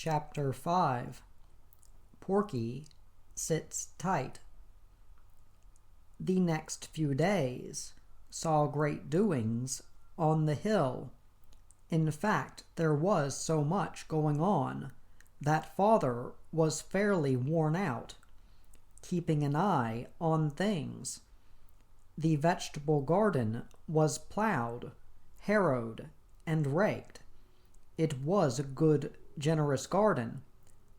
Chapter 5 Porky Sits Tight. The next few days saw great doings on the hill. In fact, there was so much going on that Father was fairly worn out, keeping an eye on things. The vegetable garden was plowed, harrowed, and raked. It was a good, generous garden,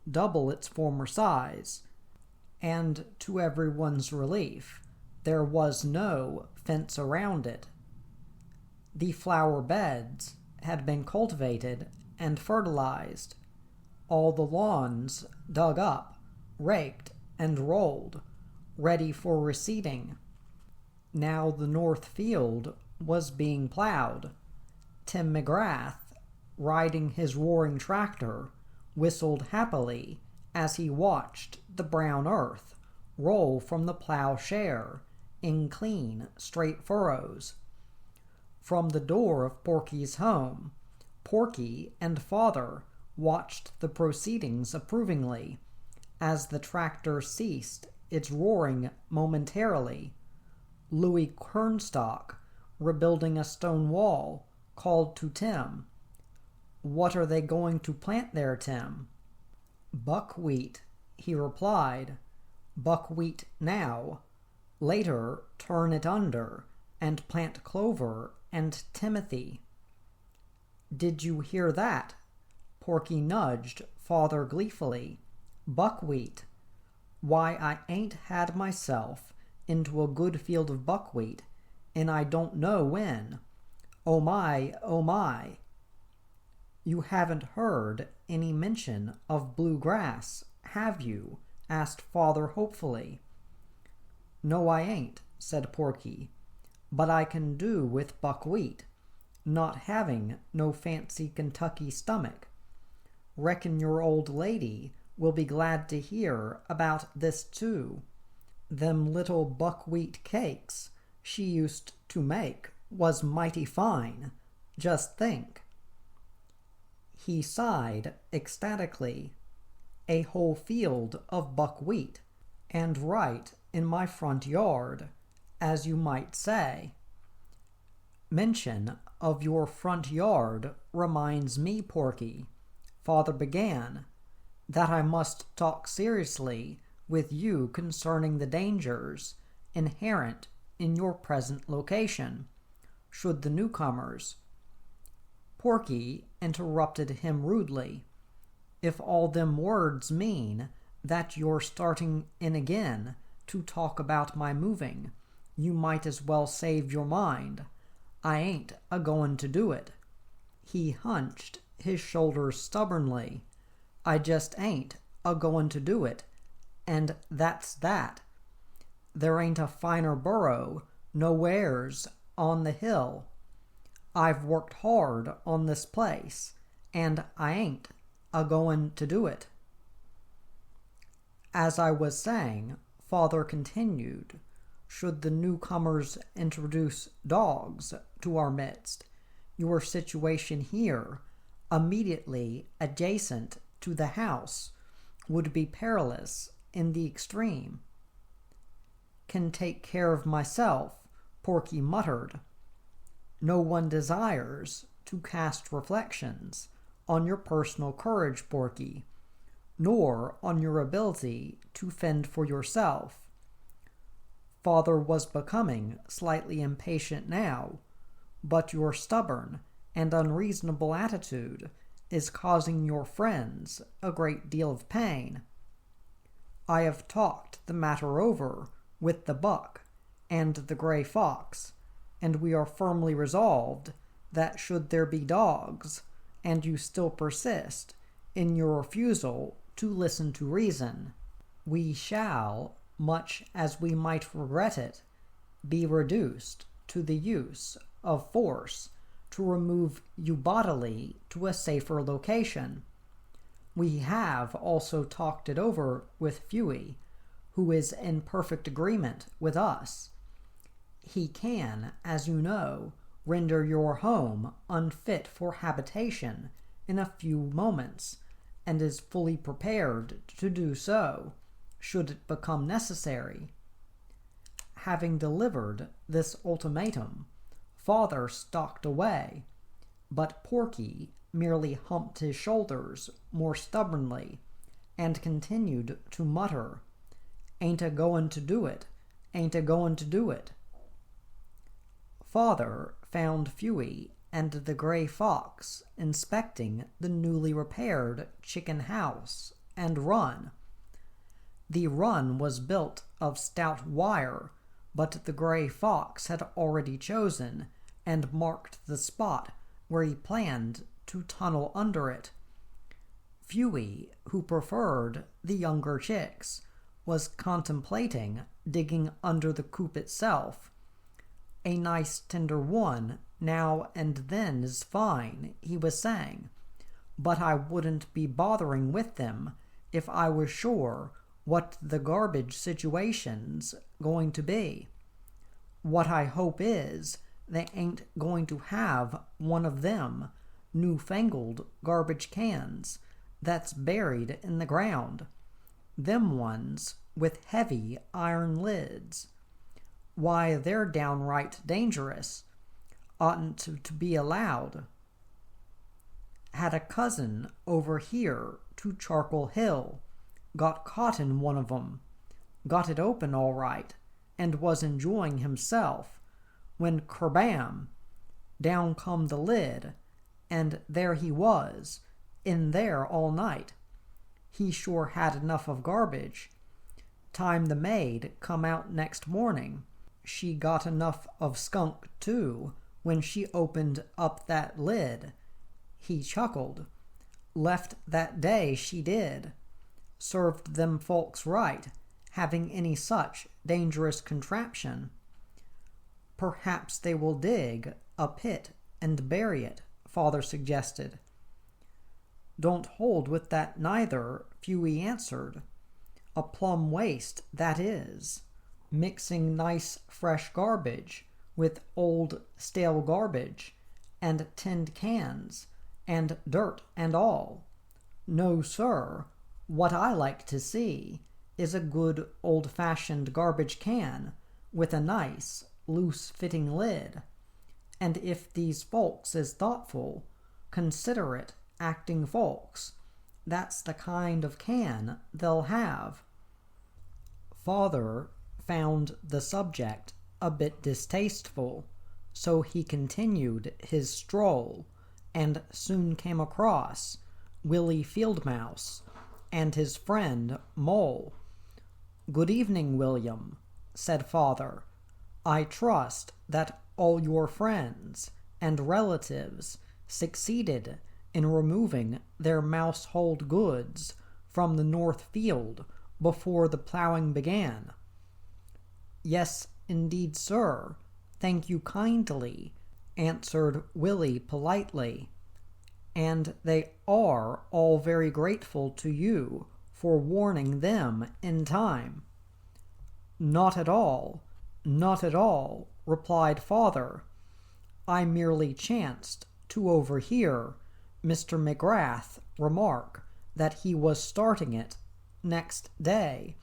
double its former size, and to everyone's relief, there was no fence around it. The flower beds had been cultivated and fertilized, all the lawns dug up, raked, and rolled, ready for reseeding. Now the north field was being plowed. Tim McGrath, riding his roaring tractor, whistled happily as he watched the brown earth roll from the plowshare in clean, straight furrows. From the door of Porky's home, Porky and Father watched the proceedings approvingly as the tractor ceased its roaring momentarily. Louis Kernstock, rebuilding a stone wall, called to Tim. "What are they going to plant there, Tim?" "Buckwheat," he replied. "Buckwheat now. Later turn it under and plant clover and timothy." "Did you hear that?" Porky nudged Father gleefully. "Buckwheat. Why, I ain't had myself into a good field of buckwheat, and I don't know when. Oh my, oh my." "You haven't heard any mention of bluegrass, have you?" asked Father hopefully. "No, I ain't," said Porky, "but I can do with buckwheat, not having no fancy Kentucky stomach. Reckon your old lady will be glad to hear about this too. Them little buckwheat cakes she used to make was mighty fine. Just think." He sighed ecstatically. "A whole field of buckwheat, and right in my front yard, as you might say." "Mention of your front yard reminds me, Porky," Father began, "that I must talk seriously with you concerning the dangers inherent in your present location, should the newcomers—" Porky interrupted him rudely. "If all them words mean that you're starting in again to talk about my moving, you might as well save your mind. I ain't a-goin' to do it." He hunched his shoulders stubbornly. "I just ain't a-goin' to do it, and that's that. There ain't a finer burrow nowheres on the hill. I've worked hard on this place, and I ain't a-goin' to do it." "As I was saying," Father continued, "should the newcomers introduce dogs to our midst, your situation here, immediately adjacent to the house, would be perilous in the extreme." "Can take care of myself," Porky muttered. "No one desires to cast reflections on your personal courage, Porky, nor on your ability to fend for yourself." Father was becoming slightly impatient now. "But your stubborn and unreasonable attitude is causing your friends a great deal of pain. I have talked the matter over with the buck and the gray fox, and we are firmly resolved that should there be dogs, and you still persist in your refusal to listen to reason, we shall, much as we might regret it, be reduced to the use of force to remove you bodily to a safer location. We have also talked it over with Fewey, who is in perfect agreement with us. He can, as you know, render your home unfit for habitation in a few moments, and is fully prepared to do so, should it become necessary. Having delivered this ultimatum, Father stalked away, but Porky merely humped his shoulders more stubbornly and continued to mutter, "Ain't a-goin' to do it, ain't a-goin' to do it." Father found Phuey and the gray fox inspecting the newly repaired chicken house and run. The run was built of stout wire, but the gray fox had already chosen and marked the spot where he planned to tunnel under it. Phuey, who preferred the younger chicks, was contemplating digging under the coop itself. "A nice tender one now and then is fine," he was saying, "but I wouldn't be bothering with them if I was sure what the garbage situation's going to be. What I hope is they ain't going to have one of them newfangled garbage cans that's buried in the ground, them ones with heavy iron lids. Why, they're downright dangerous. Oughtn't to be allowed. Had a cousin over here to Charcoal Hill, got caught in one of 'em, got it open all right, and was enjoying himself, when kerbam, down come the lid, and there he was, in there all night. He sure had enough of garbage. Time the maid come out next morning, she got enough of skunk too when she opened up that lid." He chuckled. "Left that day she did. Served them folks right, having any such dangerous contraption." "Perhaps they will dig a pit and bury it," Father suggested. "Don't hold with that neither," Phuey answered. "A plumb waste, that is. Mixing nice fresh garbage with old stale garbage, and tinned cans, and dirt and all. No, sir, what I like to see is a good old-fashioned garbage can with a nice, loose-fitting lid. And if these folks is thoughtful, considerate, acting folks, that's the kind of can they'll have." Father found the subject a bit distasteful, so he continued his stroll and soon came across Willie Fieldmouse and his friend Mole. "Good evening, William," said Father. "I trust that all your friends and relatives succeeded in removing their mousehold goods from the north field before the plowing began." "Yes, indeed, sir. Thank you kindly," answered Willie politely. "And they are all very grateful to you for warning them in time." "Not at all, not at all," replied Father. "I merely chanced to overhear Mr. McGrath remark that he was starting it next day,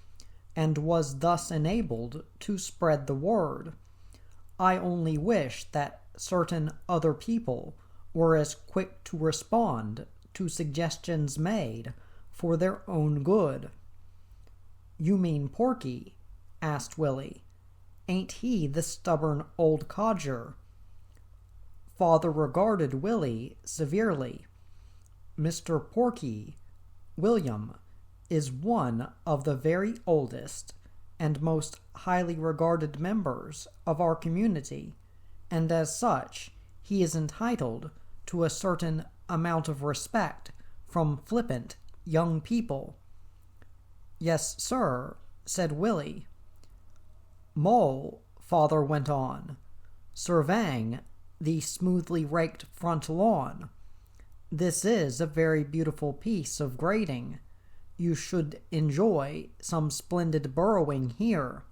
and was thus enabled to spread the word. I only wish that certain other people were as quick to respond to suggestions made for their own good." "You mean Porky?" asked Willie. "Ain't he the stubborn old codger?" Father regarded Willie severely. "Mr. Porky, William, is one of the very oldest and most highly regarded members of our community, and as such he is entitled to a certain amount of respect from flippant young people." "Yes, sir," said Willie. "Mole," Father went on, surveying the smoothly raked front lawn, "this is a very beautiful piece of grading. You should enjoy some splendid burrowing here."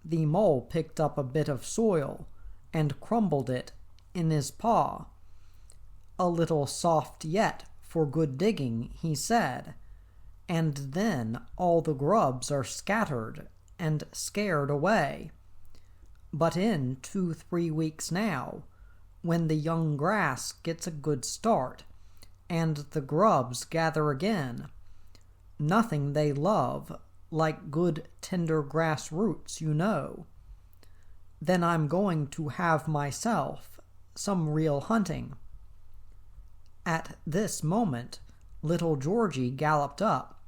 The mole picked up a bit of soil and crumbled it in his paw. "A little soft yet for good digging, he said, and then all the grubs are scattered and scared away. But in 2-3 weeks now, when the young grass gets a good start, and the grubs gather again, nothing they love like good tender grass roots, you know. Then I'm going to have myself some real hunting. At this moment, little Georgie galloped up,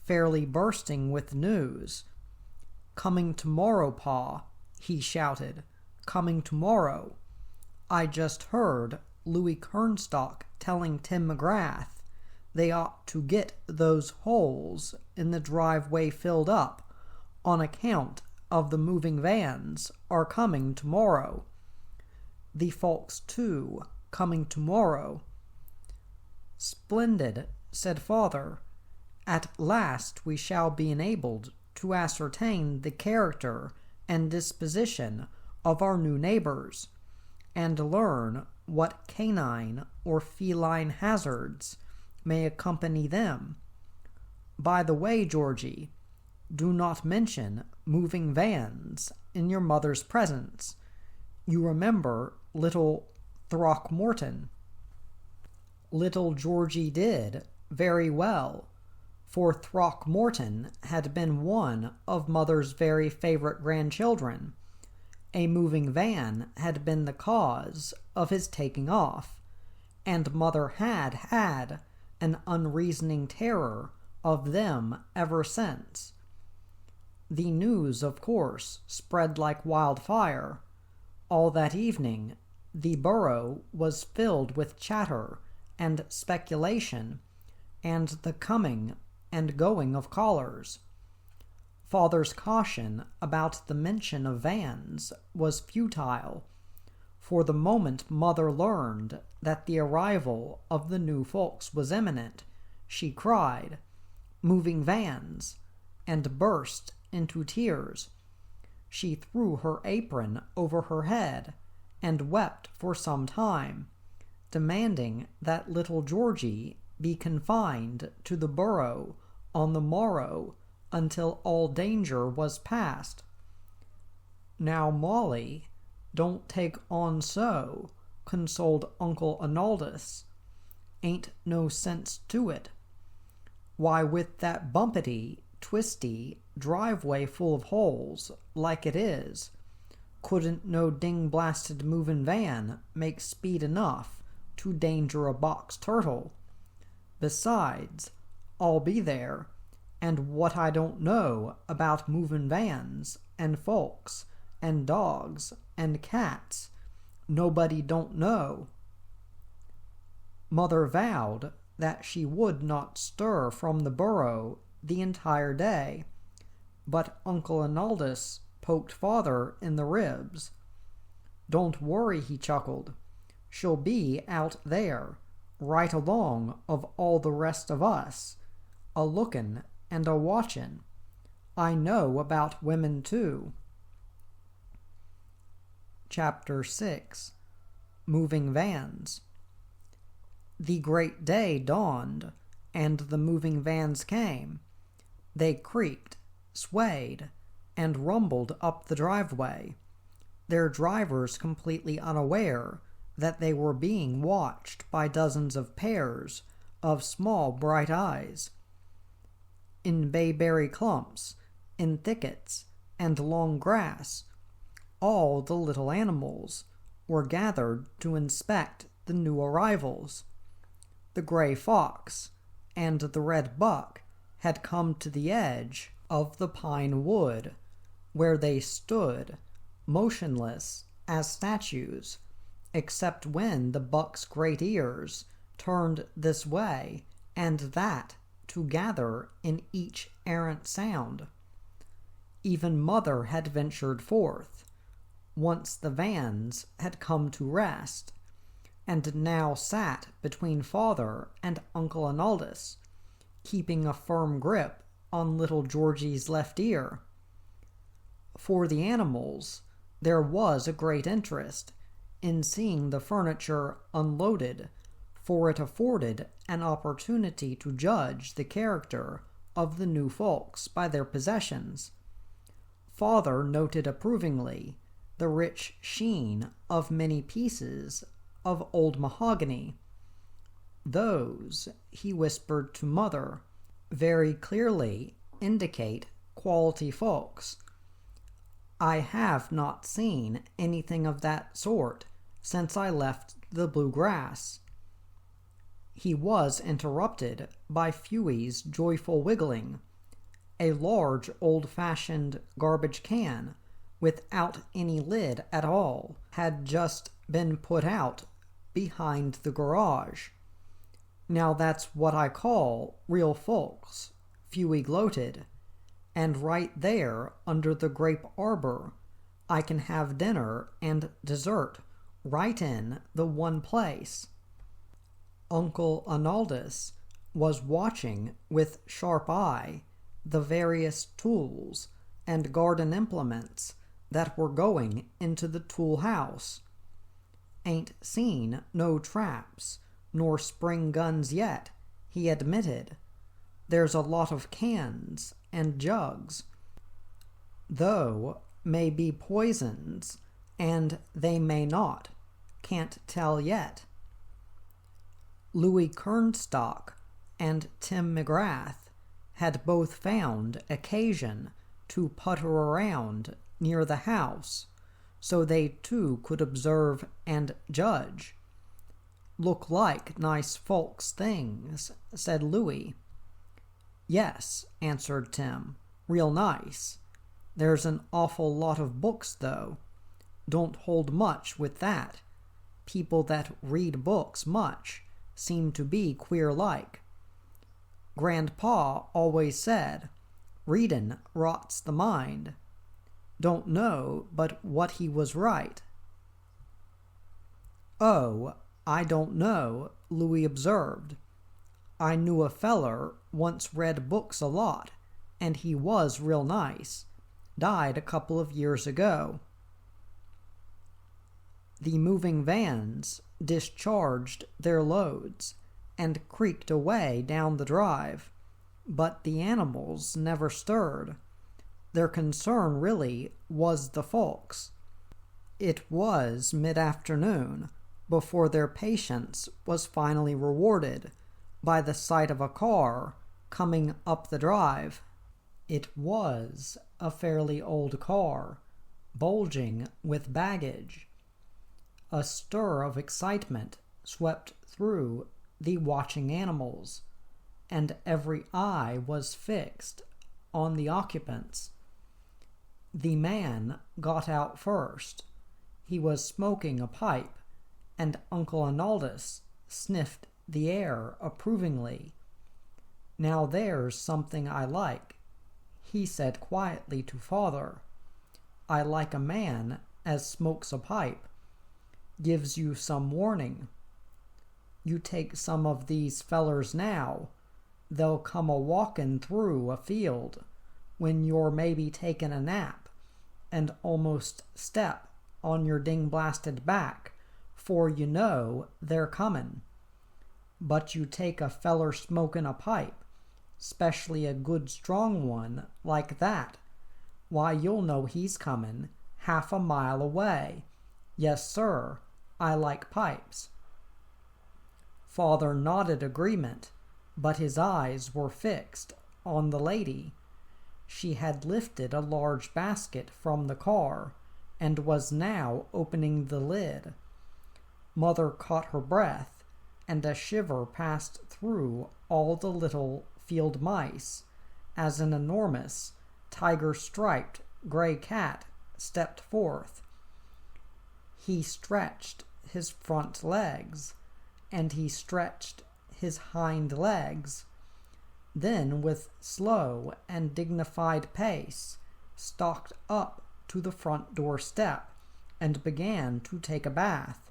fairly bursting with news. "Coming tomorrow, Pa," he shouted. "Coming tomorrow. I just heard Louis Kernstock telling Tim McGrath they ought to get those holes in the driveway filled up on account of the moving vans are coming tomorrow. The folks, too, coming tomorrow." "Splendid," said Father. "At last we shall be enabled to ascertain the character and disposition of our new neighbors, and learn what canine or feline hazards may accompany them. By the way, Georgie, do not mention moving vans in your mother's presence. You remember little Throckmorton." Little Georgie did very well, for Throckmorton had been one of Mother's very favorite grandchildren. A moving van had been the cause of his taking off, and Mother had had an unreasoning terror of them ever since. The news, of course, spread like wildfire. All that evening the borough was filled with chatter and speculation, and the coming and going of callers. Father's caution about the mention of vans was futile, for the moment Mother learned that the arrival of the new folks was imminent, she cried, "Moving vans," and burst into tears. She threw her apron over her head and wept for some time, demanding that little Georgie be confined to the borough on the morrow until all danger was past. "Now, Molly, don't take on so," consoled Uncle Arnaldus. "Ain't no sense to it. Why, with that bumpety, twisty driveway full of holes, like it is, couldn't no ding-blasted movin' van make speed enough to danger a box turtle? Besides, I'll be there, and what I don't know about movin' vans, and folks, and dogs, and cats, nobody don't know." Mother vowed that she would not stir from the borough the entire day, but Uncle Arnaldus poked Father in the ribs. "Don't worry," he chuckled. "She'll be out there, right along of all the rest of us, a-lookin' and a-watchin'. I know about women, too." Chapter 6. Moving Vans. The great day dawned, and the moving vans came. They creaked, swayed, and rumbled up the driveway, their drivers completely unaware that they were being watched by dozens of pairs of small bright eyes. In bayberry clumps, in thickets, and long grass, all the little animals were gathered to inspect the new arrivals. The gray fox and the red buck had come to the edge of the pine wood, where they stood, motionless as statues, except when the buck's great ears turned this way and that to gather in each errant sound. Even Mother had ventured forth, once the vans had come to rest, and now sat between Father and Uncle Arnaldus, keeping a firm grip on little Georgie's left ear. For the animals, there was a great interest in seeing the furniture unloaded, for it afforded an opportunity to judge the character of the new folks by their possessions. Father noted approvingly the rich sheen of many pieces of old mahogany. Those, he whispered to Mother, very clearly indicate quality folks. I have not seen anything of that sort since I left the blue grass. He was interrupted by Fewey's joyful wiggling. A large old-fashioned garbage can, without any lid at all, had just been put out behind the garage. Now that's what I call real folks, Fewey gloated. And right there, under the grape arbor, I can have dinner and dessert right in the one place. Uncle Arnaldus was watching with sharp eye the various tools and garden implements that were going into the tool house. Ain't seen no traps nor spring guns yet, he admitted. There's a lot of cans and jugs, though may be poisons, and they may not. Can't tell yet. Louis Kernstock and Tim McGrath had both found occasion to putter around near the house, so they too could observe and judge. Look like nice folks' things, said Louis. Yes, answered Tim, real nice. There's an awful lot of books, though. Don't hold much with that. People that read books much seem to be queer like. Grandpa always said, readin' rots the mind. Don't know but what he was right. Oh, I don't know, Louis observed. I knew a feller once read books a lot, and he was real nice. Died a couple of years ago. The moving vans discharged their loads and creaked away down the drive, but the animals never stirred. Their concern really was the folks. It was mid-afternoon before their patience was finally rewarded by the sight of a car coming up the drive. It was a fairly old car, bulging with baggage. A stir of excitement swept through the watching animals, and every eye was fixed on the occupants. The man got out first. He was smoking a pipe, and Uncle Arnaldus sniffed the air approvingly. Now there's something I like, he said quietly to Father. I like a man as smokes a pipe. Gives you some warning. You take some of these fellers now, they'll come a-walkin' through a field when you're maybe takin' a nap, and almost step on your ding-blasted back, for you know they're comin'. But you take a feller smokin' a pipe, 'specially a good strong one like that, why you'll know he's comin' half a mile away. Yes, sir, I like pipes. Father nodded agreement, but his eyes were fixed on the lady. She had lifted a large basket from the car and was now opening the lid. Mother caught her breath, and a shiver passed through all the little field mice as an enormous, tiger-striped gray cat stepped forth. He stretched his front legs, and he stretched his hind legs, then with slow and dignified pace stalked up to the front door step and began to take a bath.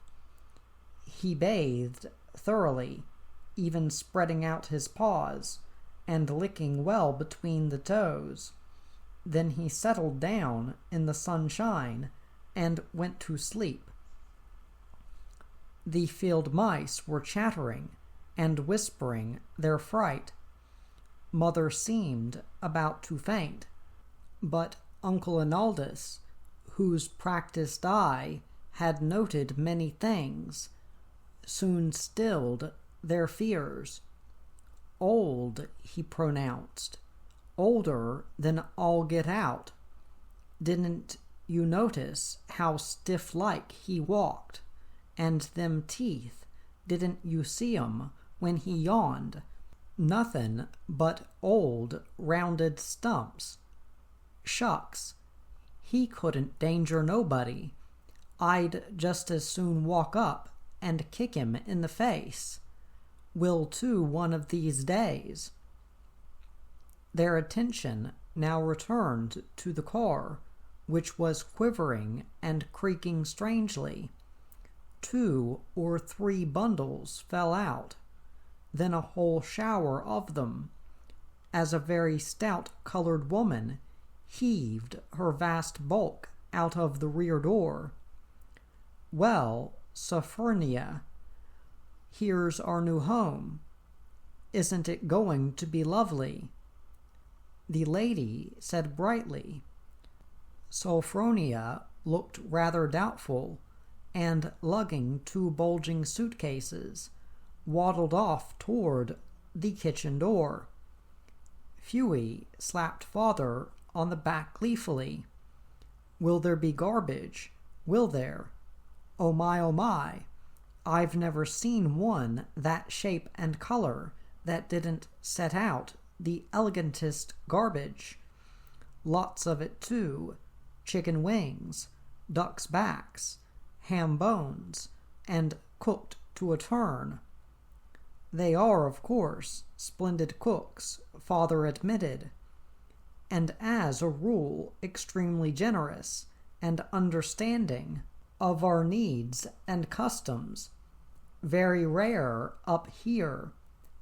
He bathed thoroughly, even spreading out his paws and licking well between the toes. Then he settled down in the sunshine and went to sleep. The field mice were chattering and whispering their fright. Mother seemed about to faint, but Uncle Arnaldus, whose practiced eye had noted many things, soon stilled their fears. Old, he pronounced, older than all get out. Didn't you notice how stiff-like he walked? And them teeth, didn't you see 'em when he yawned? Nothin' but old, rounded stumps. Shucks, he couldn't danger nobody. I'd just as soon walk up and kick him in the face. Will too one of these days. Their attention now returned to the car, which was quivering and creaking strangely. 2 or 3 bundles fell out, then a whole shower of them, as a very stout colored woman heaved her vast bulk out of the rear door. "Well, Sophronia, here's our new home. Isn't it going to be lovely?" The lady said brightly. Sophronia looked rather doubtful, and, lugging 2 bulging suitcases, waddled off toward the kitchen door. Phuey slapped father on the back gleefully. "Will there be garbage? Will there? Oh my, I've never seen one that shape and color that didn't set out the elegantest garbage. Lots of it too. Chicken wings, duck's backs, ham bones, and cooked to a turn." "They are, of course, splendid cooks," father admitted, "and as a rule extremely generous and understanding of our needs and customs. Very rare up here,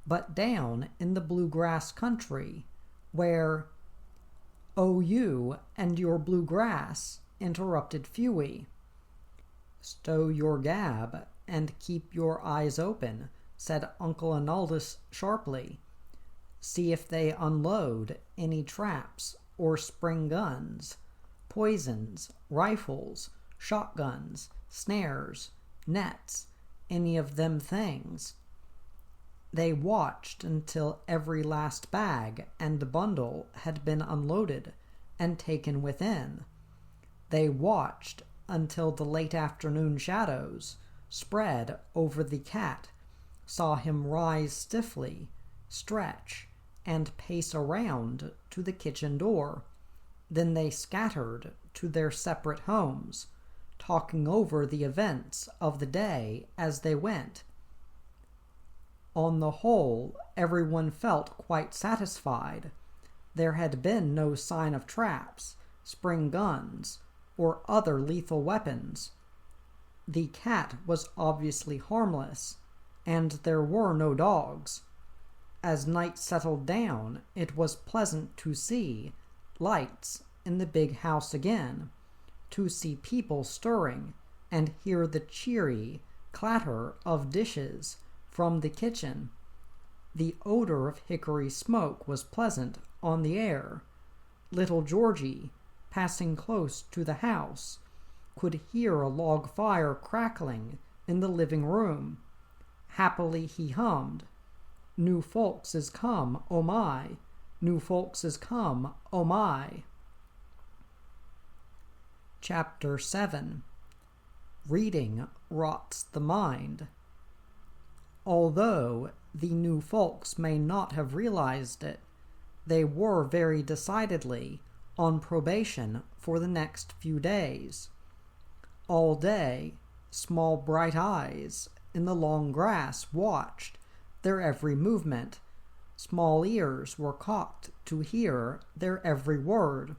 but down in the bluegrass country, where—" "Oh, you and your bluegrass," interrupted Phuey. "Stow your gab and keep your eyes open," said Uncle Arnaldus sharply. "See if they unload any traps or spring guns, poisons, rifles, shotguns, snares, nets, any of them things." They watched until every last bag and bundle had been unloaded and taken within. They watched until the late afternoon shadows spread over the cat, saw him rise stiffly, stretch, and pace around to the kitchen door. Then they scattered to their separate homes, talking over the events of the day as they went. On the whole, everyone felt quite satisfied. There had been no sign of traps, spring guns, or other lethal weapons. The cat was obviously harmless, and there were no dogs. As night settled down, it was pleasant to see lights in the big house again, to see people stirring, and hear the cheery clatter of dishes from the kitchen. The odor of hickory smoke was pleasant on the air. Little Georgie, passing close to the house, could hear a log fire crackling in the living room. Happily he hummed, "New folks is come, oh my, new folks is come, oh my." Chapter 7. Reading Rots the Mind. Although the new folks may not have realized it, they were very decidedly on probation for the next few days. All day, small bright eyes in the long grass watched their every movement. Small ears were cocked to hear their every word.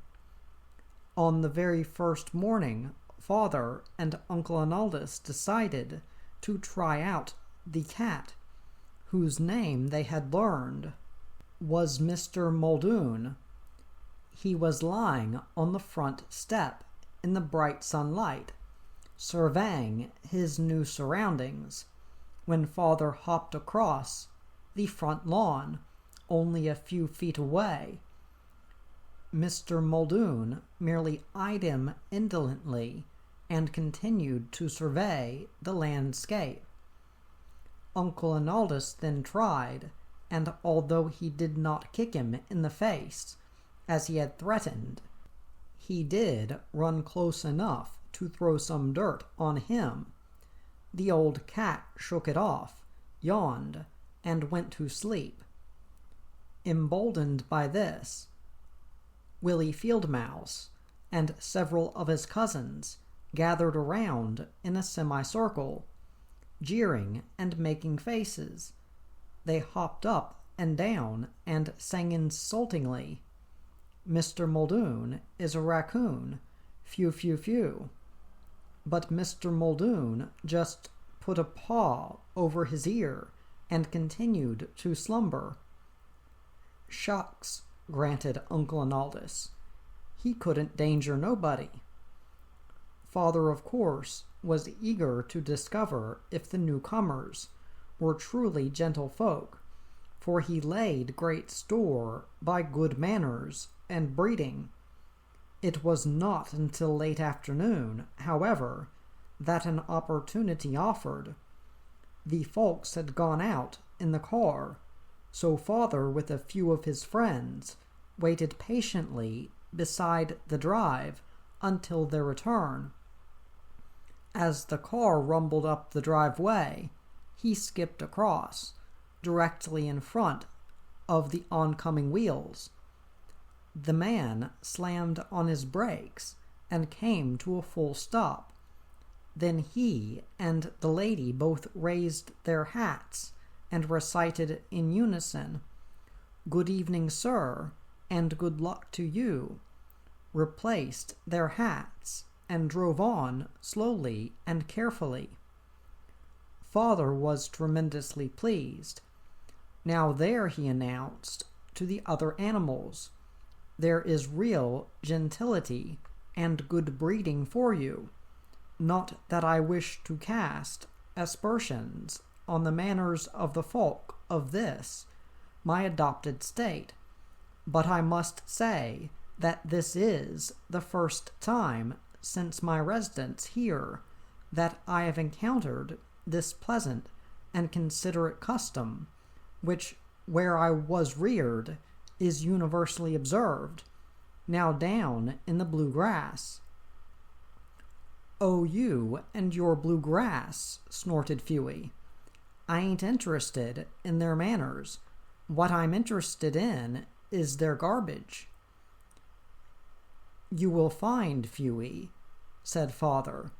On the very first morning, father and Uncle Arnaldus decided to try out the cat, whose name they had learned was Mr. Muldoon. He was lying on the front step in the bright sunlight, surveying his new surroundings, when Father hopped across the front lawn, only a few feet away. Mr. Muldoon merely eyed him indolently and continued to survey the landscape. Uncle Arnaldus then tried, and although he did not kick him in the face, as he had threatened, he did run close enough to throw some dirt on him. The old cat shook it off, yawned, and went to sleep. Emboldened by this, Willie Fieldmouse and several of his cousins gathered around in a semicircle, jeering and making faces. They hopped up and down and sang insultingly, "Mr. Muldoon is a raccoon, phew, phew, phew." But Mr. Muldoon just put a paw over his ear and continued to slumber. "Shucks," granted Uncle Arnaldus. "He couldn't danger nobody." Father, of course, was eager to discover if the newcomers were truly gentlefolk, for he laid great store by good manners and breeding. It was not until late afternoon, however, that an opportunity offered. The folks had gone out in the car, so Father, with a few of his friends, waited patiently beside the drive until their return. As the car rumbled up the driveway, he skipped across, directly in front of the oncoming wheels. The man slammed on his brakes and came to a full stop. Then he and the lady both raised their hats and recited in unison, "Good evening, sir, and good luck to you," replaced their hats, and drove on slowly and carefully. Father was tremendously pleased. "Now there," he announced to the other animals, "there is real gentility and good breeding for you. Not that I wish to cast aspersions on the manners of the folk of this, my adopted state, but I must say that this is the first time since my residence here that I have encountered this pleasant and considerate custom, which, where I was reared, is universally observed, now down in the blue grass." "Oh, you and your blue grass," snorted Phuey. "I ain't interested in their manners. What I'm interested in is their garbage." "You will find, Phuey," said Father,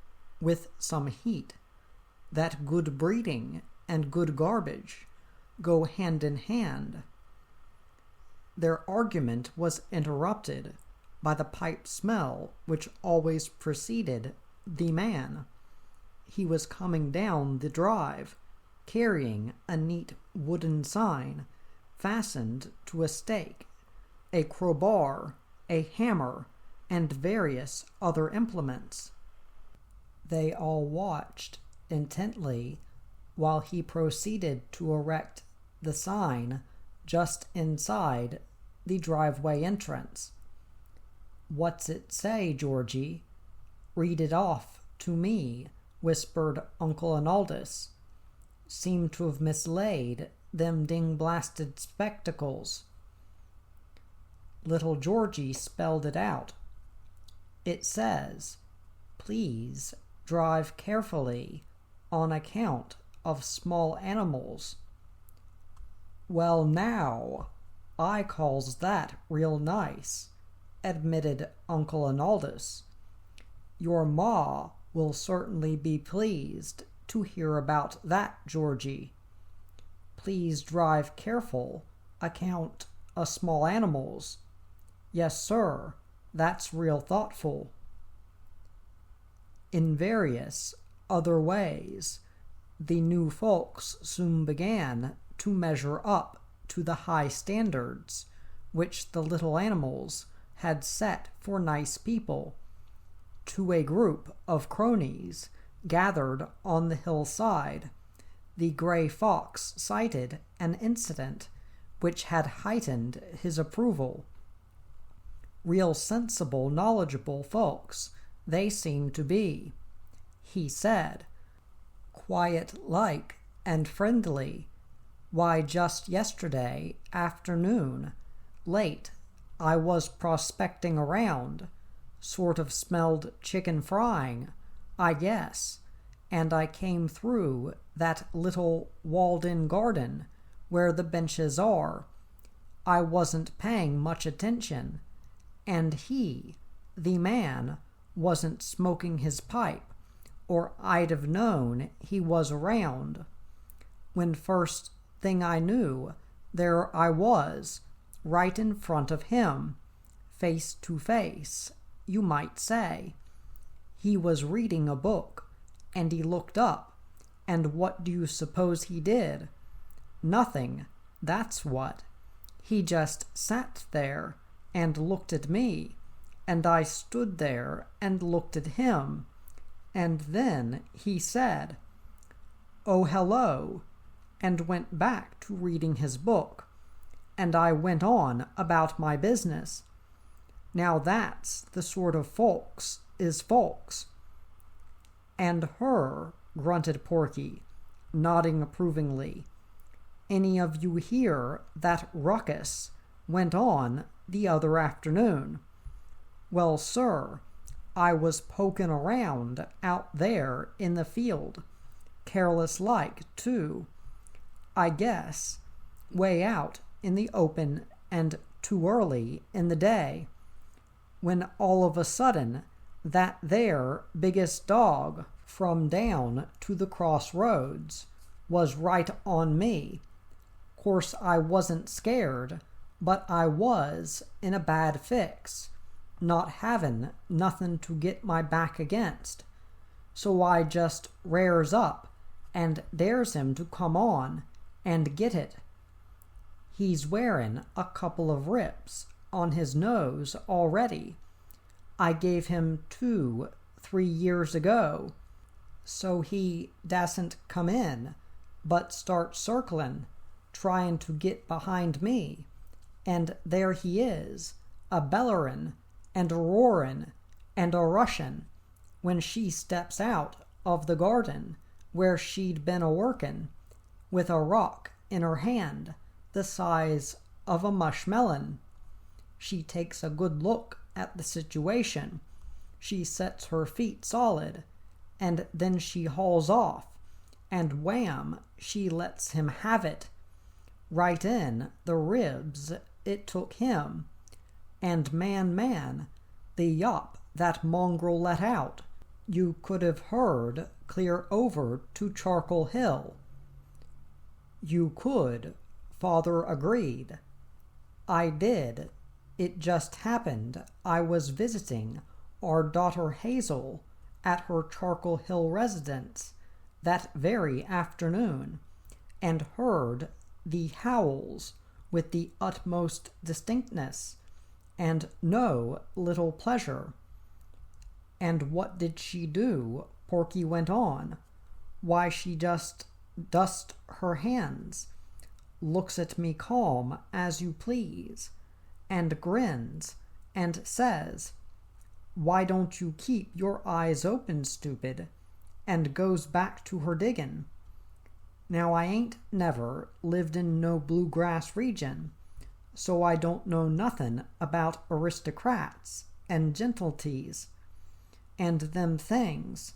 with some heat, "that good breeding and good garbage go hand in hand." Their argument was interrupted by the pipe smell which always preceded the man. He was coming down the drive, carrying a neat wooden sign fastened to a stake, a crowbar, a hammer, and various other implements. They all watched intently while he proceeded to erect the sign just inside the driveway entrance. "What's it say, Georgie? Read it off to me," whispered Uncle Arnaldus. "Seem to have mislaid them ding-blasted spectacles." Little Georgie spelled it out. "It says, 'Please drive carefully on account of small animals.'" "Well, now, I calls that real nice," admitted Uncle Arnaldus. "Your ma will certainly be pleased to hear about that, Georgie. Please drive careful account o' small animals. Yes, sir, that's real thoughtful." In various other ways, the new folks soon began to measure up to the high standards which the little animals had set for nice people. to a group of cronies gathered on the hillside, the gray fox cited an incident which had heightened his approval. Real sensible, knowledgeable folks they seemed to be, he said, quiet-like and friendly. Why, just yesterday afternoon, late, I was prospecting around, sort of smelled chicken frying, I guess, and I came through that little walled-in garden where the benches are. I wasn't paying much attention, and he, the man, wasn't smoking his pipe, or I'd have known he was around. When first thing I knew, there I was, right in front of him, face to face, you might say. He was reading a book, and he looked up, and what do you suppose he did? Nothing, that's what. He just sat there and looked at me, and I stood there and looked at him, and then he said, "Oh, hello," and went back to reading his book, and I went on about my business. Now that's the sort of folks is folks. "And her," grunted Porky, nodding approvingly. "Any of you hear that ruckus went on the other afternoon? Well, sir, I was pokin' around out there in the field, careless-like, too, I guess, way out in the open and too early in the day, when all of a sudden that there biggest dog from down to the crossroads was right on me. Course I wasn't scared, but I was in a bad fix, not havin' nothin' to get my back against. So I just rares up and dares him to come on and get it. He's wearin' a couple of rips on his nose already. I gave him 2-3 years ago, so he dasn't come in, but start circlin', tryin' to get behind me, and there he is, a bellerin' and a roarin' and a rushin', when she steps out of the garden where she'd been a-workin', with a rock in her hand the size of a mushmelon. She takes a good look at the situation, she sets her feet solid, and then she hauls off, and wham, she lets him have it. Right in the ribs it took him, and man, the yop that mongrel let out, you could have heard clear over to Charcoal Hill. You could, father agreed. I did. It just happened I was visiting our daughter Hazel at her Charcoal Hill residence that very afternoon, and heard the howls with the utmost distinctness, and no little pleasure. And what did she do? Porky went on. Why, she just dusts her hands, looks at me calm as you please, and grins, and says, "Why don't you keep your eyes open, stupid?" and goes back to her diggin'. Now I ain't never lived in no bluegrass region, so I don't know nothin' about aristocrats and gentilties and them things,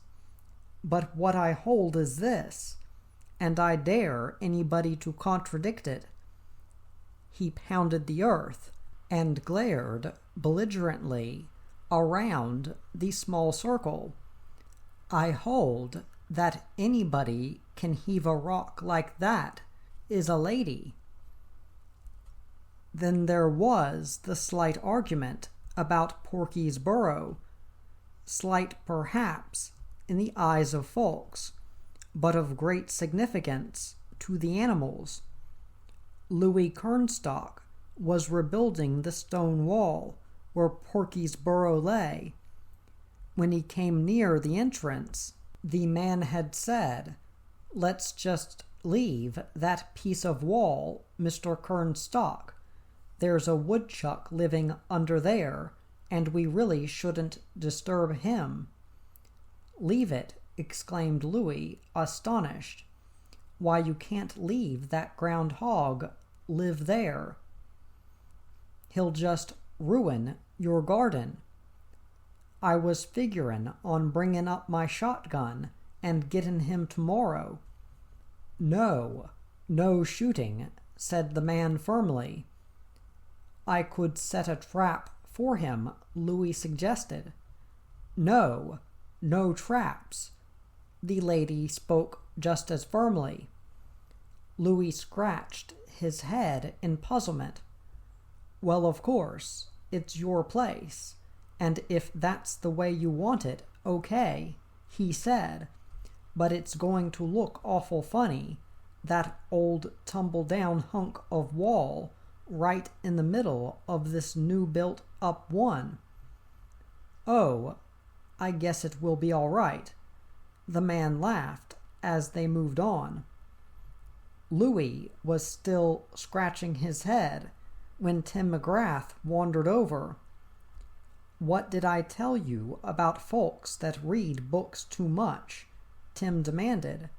but what I hold is this, and I dare anybody to contradict it. He pounded the earth and glared belligerently around the small circle. I hold that anybody can heave a rock like that is a lady. Then there was the slight argument about Porky's burrow, slight perhaps in the eyes of folks, but of great significance to the animals. Louis Kernstock was rebuilding the stone wall where Porky's burrow lay, When he came near the entrance, the man had said, "Let's just leave that piece of wall, Mr. Kernstock. There's a woodchuck living under there, and we really shouldn't disturb him." "Leave it," exclaimed Louis, astonished. "Why, you can't leave that groundhog live there. He'll just ruin your garden." "I was figuring on bringing up my shotgun and getting him tomorrow." "No, no shooting," said the man firmly. "I could set a trap for him," Louis suggested. "No, no traps." The lady spoke just as firmly. Louis scratched his head in puzzlement. "Well, of course, it's your place, and if that's the way you want it, okay," he said. "But it's going to look awful funny, that old tumble-down hunk of wall right in the middle of this new built-up one." "Oh, I guess it will be all right." The man laughed as they moved on. Louis was still scratching his head when Tim McGrath wandered over. "What did I tell you about folks that read books too much?" Tim demanded.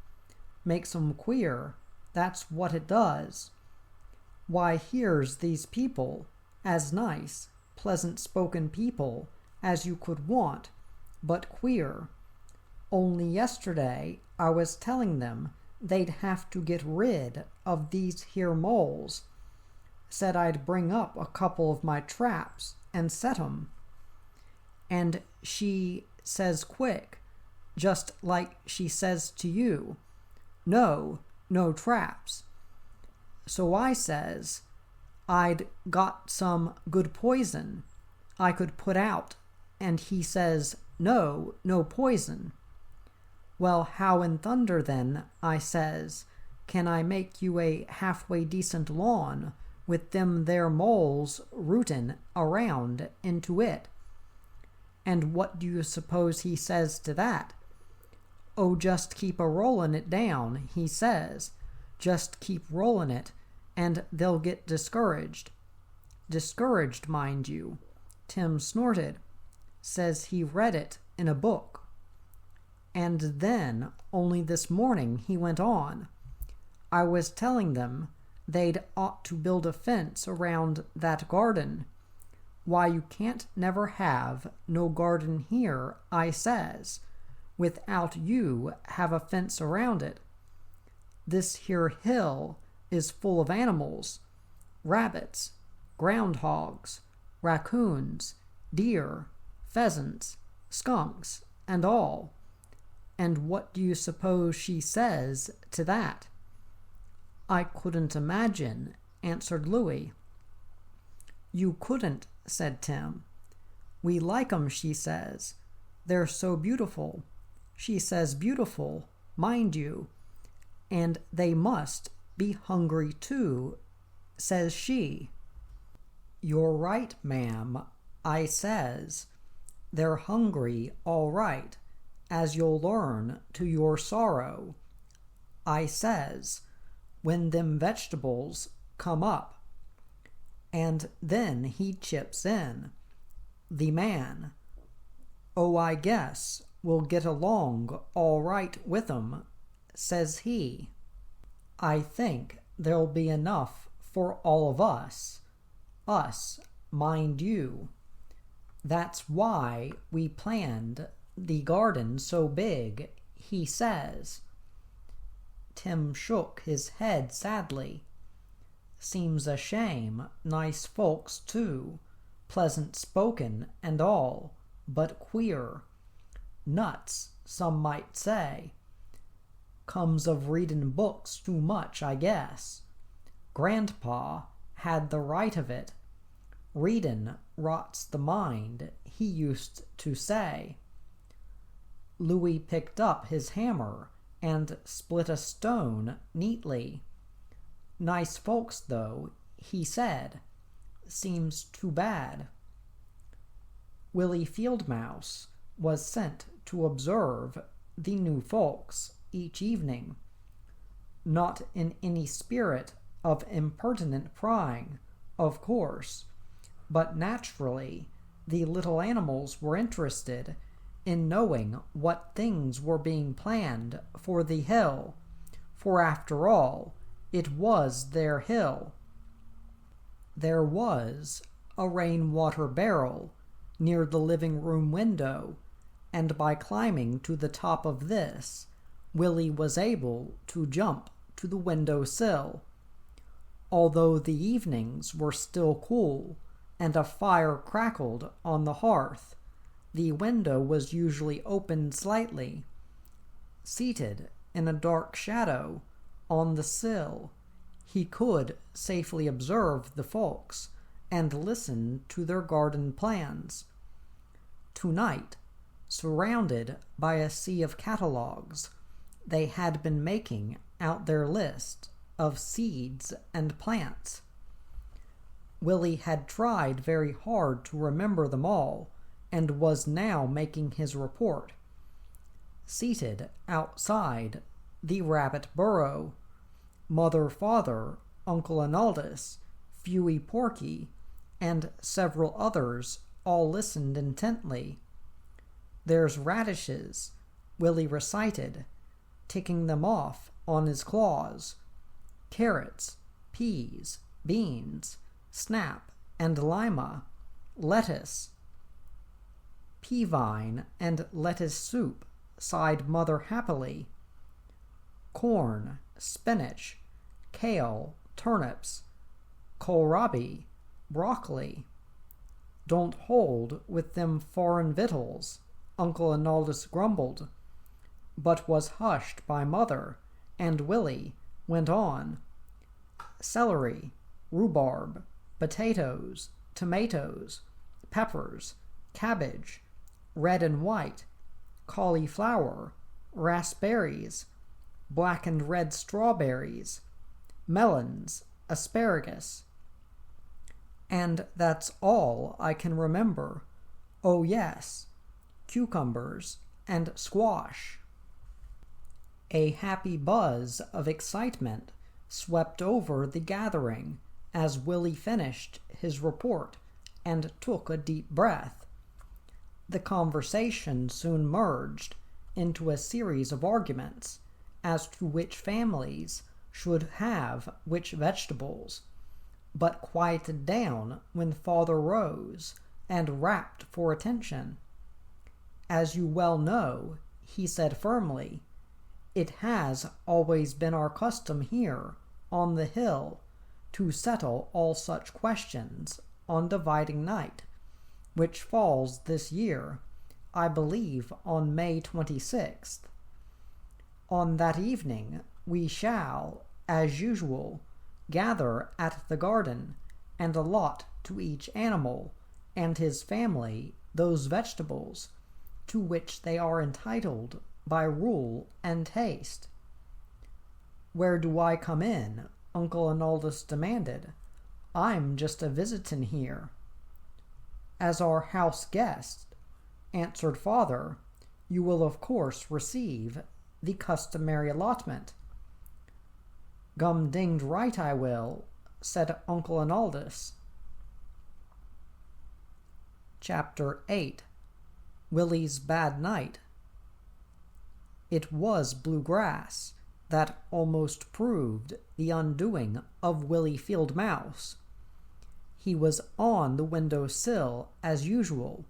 "Makes 'em queer, that's what it does. Why, here's these people, as nice, pleasant-spoken people as you could want, but queer. Only yesterday I was telling them they'd have to get rid of these here moles. Said I'd bring up a couple of my traps and set 'em. And she says quick, just like she says to you, 'No, no traps.' So I says I'd got some good poison I could put out, and he says, 'No, no poison.' 'Well, how in thunder then,' I says, 'can I make you a halfway decent lawn with them there moles rootin' around into it?' And what do you suppose he says to that? 'Oh, just keep a-rollin' it down,' he says. 'Just keep rollin' it, and they'll get discouraged.' Discouraged, mind you," Tim snorted. "Says he read it in a book." "And then, only this morning," he went on, "I was telling them they'd ought to build a fence around that garden. 'Why, you can't never have no garden here,' I says, 'without you have a fence around it. This here hill is full of animals, rabbits, groundhogs, raccoons, deer, pheasants, skunks, and all.' And what do you suppose she says to that?" "I couldn't imagine," answered Louis. "You couldn't," said Tim. "We like 'em, she says. They're so beautiful. She says beautiful, mind you. And they must be hungry too, says she." "You're right, ma'am," I says. "They're hungry, all right, as you'll learn to your sorrow," I says, "when them vegetables come up." And then he chips in, the man, "Oh, I guess we'll get along all right with 'em," says he. "I think there'll be enough for all of us, mind you. That's why we planned the garden so big," he says. Tim shook his head sadly. "Seems a shame, nice folks too, pleasant spoken and all, but queer. Nuts, some might say. Comes of readin' books too much, I guess. Grandpa had the right of it. Readin' rots the mind, he used to say." Louis picked up his hammer and split a stone neatly. "Nice folks, though," he said. "Seems too bad." Willie Fieldmouse was sent to observe the new folks each evening, not in any spirit of impertinent prying, of course, but naturally the little animals were interested in knowing what things were being planned for the hill, for after all, it was their hill. There was a rainwater barrel near the living room window, and by climbing to the top of this, Willie was able to jump to the window sill. Although the evenings were still cool and a fire crackled on the hearth, the window was usually opened slightly. Seated in a dark shadow on the sill, he could safely observe the folks and listen to their garden plans. Tonight, surrounded by a sea of catalogues, they had been making out their list of seeds and plants. Willie had tried very hard to remember them all, and was now making his report. Seated outside the rabbit burrow, Mother, Father, Uncle Analdus, Feuey Porky, and several others all listened intently. "There's radishes," Willie recited, ticking them off on his claws. "Carrots, peas, beans, snap and lima, lettuce." "Pea-vine and lettuce soup," sighed Mother happily. "Corn, spinach, kale, turnips, kohlrabi, broccoli." "Don't hold with them foreign victuals," Uncle Analdus grumbled, but was hushed by Mother, and Willie went on. "Celery, rhubarb, potatoes, tomatoes, peppers, cabbage, red and white, cauliflower, raspberries, black and red strawberries, melons, asparagus." "And that's all I can remember. Oh yes, cucumbers and squash." A happy buzz of excitement swept over the gathering as Willie finished his report and took a deep breath. The conversation soon merged into a series of arguments as to which families should have which vegetables, but quieted down when Father rose and rapped for attention. "As you well know," he said firmly, "it has always been our custom here on the hill to settle all such questions on dividing night, which falls this year, I believe, on May 26th. On that evening we shall, as usual, gather at the garden and allot to each animal and his family those vegetables to which they are entitled by rule and taste." "Where do I come in?" Uncle Analdus demanded. "I'm just a visitin' here." "As our house guest," answered Father, "you will of course receive the customary allotment." "Gum-dinged right I will," said Uncle Analdus. Chapter 8. Willie's Bad Night. It was bluegrass that almost proved the undoing of Willie Field Mouse. He was on the window sill as usual,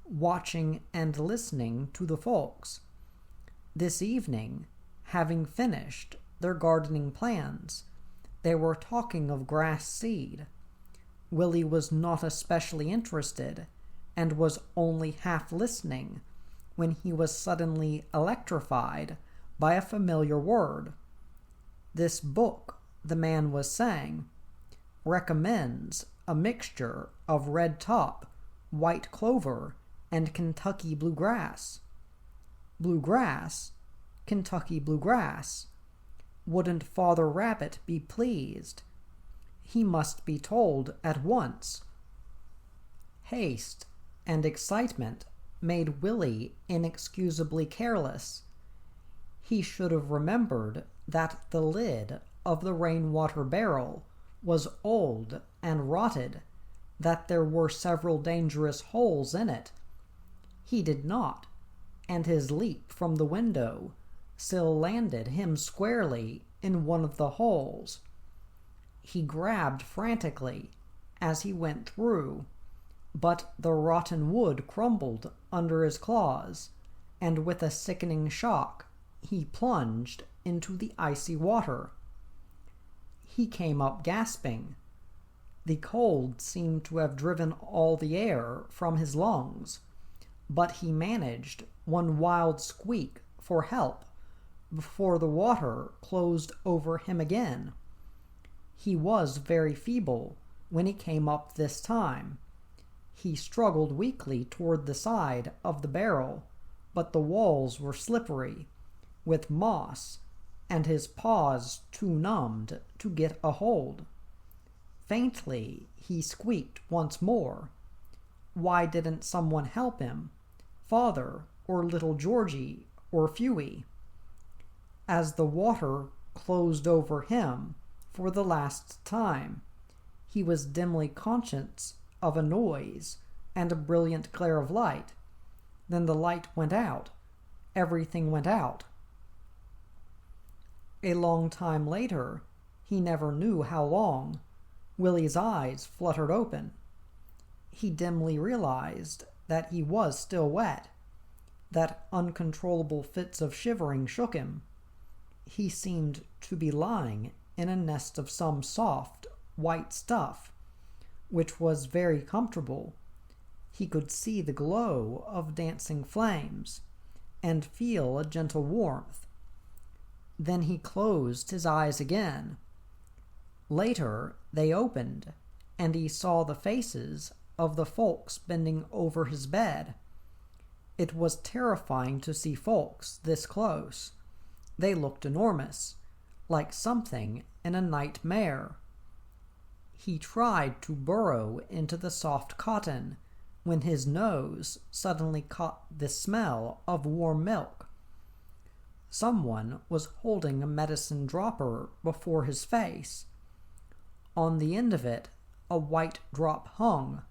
watching and listening to the folks. This evening, having finished their gardening plans, they were talking of grass seed. Willie was not especially interested, and was only half listening, when he was suddenly electrified by a familiar word. "This book," the man was saying, "recommends a mixture of red top, white clover, and Kentucky bluegrass." "Bluegrass? Kentucky bluegrass? Wouldn't Father Rabbit be pleased? He must be told at once." Haste and excitement made Willie inexcusably careless. He should have remembered that the lid of the rainwater barrel was old and rotted, that there were several dangerous holes in it. He did not, and his leap from the window sill landed him squarely in one of the holes. He grabbed frantically as he went through, but the rotten wood crumbled under his claws, and with a sickening shock he plunged into the icy water. He came up gasping. The cold seemed to have driven all the air from his lungs, but he managed one wild squeak for help before the water closed over him again. He was very feeble when he came up this time. He struggled weakly toward the side of the barrel, but the walls were slippery with moss, and his paws too numbed to get a hold. Faintly he squeaked once more. Why didn't someone help him? Father, or little Georgie, or Phuey? As the water closed over him for the last time, he was dimly conscious of a noise and a brilliant glare of light. Then the light went out. Everything went out. A long time later, he never knew how long, Willie's eyes fluttered open. He dimly realized that he was still wet, that uncontrollable fits of shivering shook him. He seemed to be lying in a nest of some soft, white stuff, which was very comfortable. He could see the glow of dancing flames, and feel a gentle warmth. Then he closed his eyes again. Later they opened, and he saw the faces of the folks bending over his bed. It was terrifying to see folks this close. They looked enormous, like something in a nightmare. He tried to burrow into the soft cotton when his nose suddenly caught the smell of warm milk. Someone was holding a medicine dropper before his face. On the end of it, a white drop hung.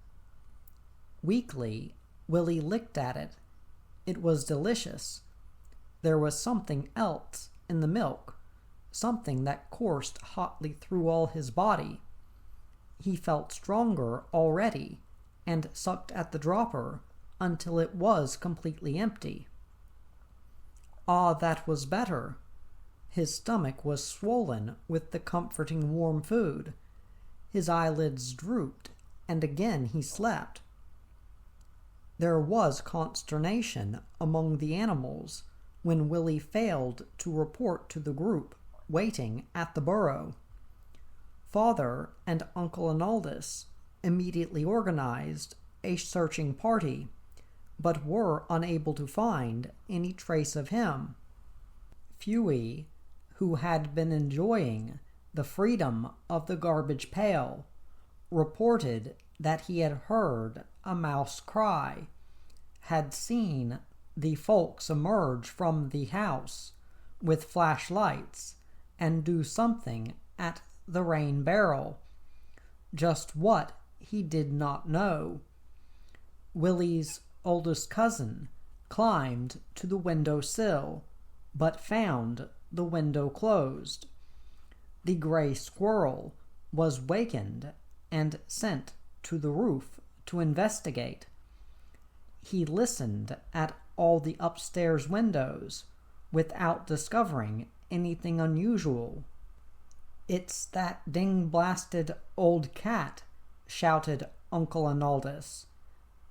Weakly, Willie licked at it. It was delicious. There was something else in the milk, something that coursed hotly through all his body. He felt stronger already, and sucked at the dropper until it was completely empty. Ah, that was better. His stomach was swollen with the comforting warm food. His eyelids drooped, and again he slept. There was consternation among the animals when Willie failed to report to the group waiting at the burrow. Father and Uncle Arnaldus immediately organized a searching party, but were unable to find any trace of him. Phuey, who had been enjoying the freedom of the garbage pail, reported that he had heard a mouse cry, had seen the folks emerge from the house with flashlights and do something at the rain barrel. Just what, he did not know. Willie's oldest cousin climbed to the window sill, but found the window closed. The gray squirrel was wakened and sent to the roof to investigate. He listened at all the upstairs windows without discovering anything unusual. "It's that ding-blasted old cat," shouted Uncle Arnaldus.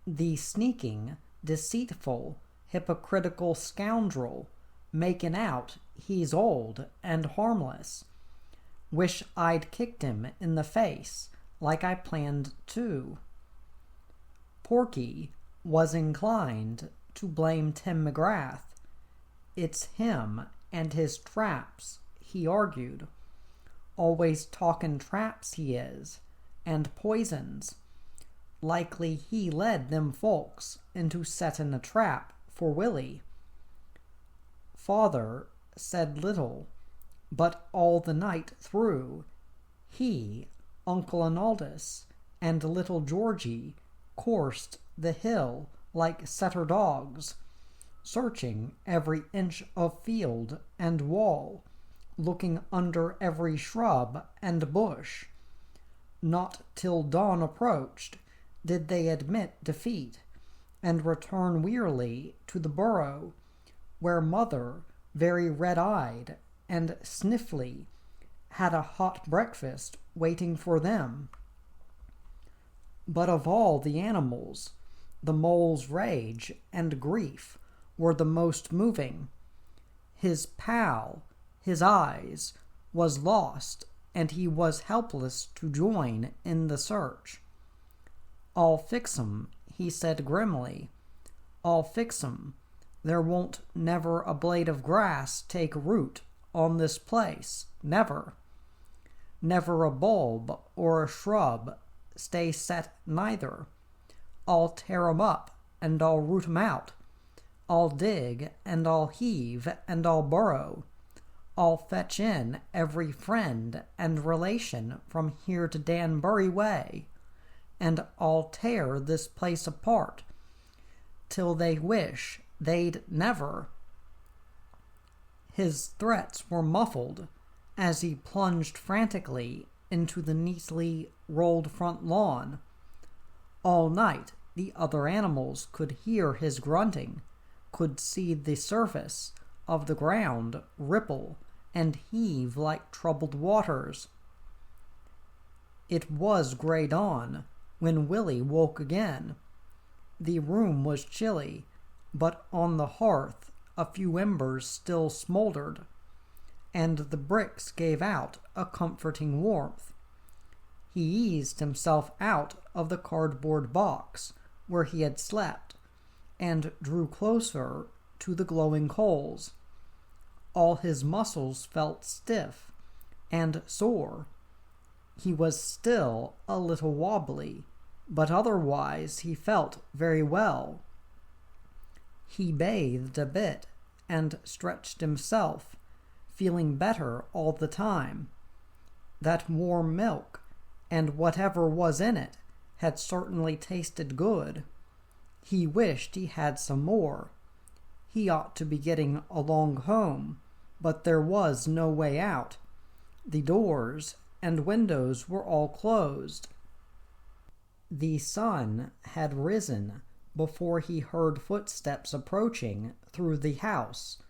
"The sneaking, deceitful, hypocritical scoundrel, making out he's old and harmless. Wish I'd kicked him in the face like I planned to." Porky was inclined to blame Tim McGrath. "It's him and his traps," he argued. "Always talkin' traps he is, and poisons. likely he led them folks into settin' a trap for Willie. Father said little, but all the night through he, Uncle Arnaldus, and little Georgie coursed the hill like setter dogs, searching every inch of field and wall, looking under every shrub and bush. Not till dawn approached did they admit defeat, and return wearily to the burrow, where mother, very red-eyed and sniffly, had a hot breakfast waiting for them. But of all the animals, the mole's rage and grief were the most moving. His pal, his eyes, was lost, and he was helpless to join in the search. "I'll fix 'em," he said grimly. "I'll fix 'em. There won't never a blade of grass take root on this place, never. Never a bulb or a shrub stay set neither. I'll tear 'em up, and I'll root 'em out. I'll dig, and I'll heave, and I'll burrow. I'll fetch in every friend and relation from here to Danbury way, and I'll tear this place apart, till they wish they'd never." His threats were muffled as he plunged frantically into the neatly rolled front lawn. All night the other animals could hear his grunting, could see the surface of the ground ripple and heave like troubled waters. It was grey dawn when Willie woke again. The room was chilly, but on the hearth a few embers still smouldered, and the bricks gave out a comforting warmth. He eased himself out of the cardboard box where he had slept, and drew closer to the glowing coals. All his muscles felt stiff and sore. He was still a little wobbly, but otherwise he felt very well. He bathed a bit and stretched himself, feeling better all the time. That warm milk, and whatever was in it, had certainly tasted good. He wished he had some more. He ought to be getting along home, but there was no way out. The doors and windows were all closed. The sun had risen before he heard footsteps approaching through the house.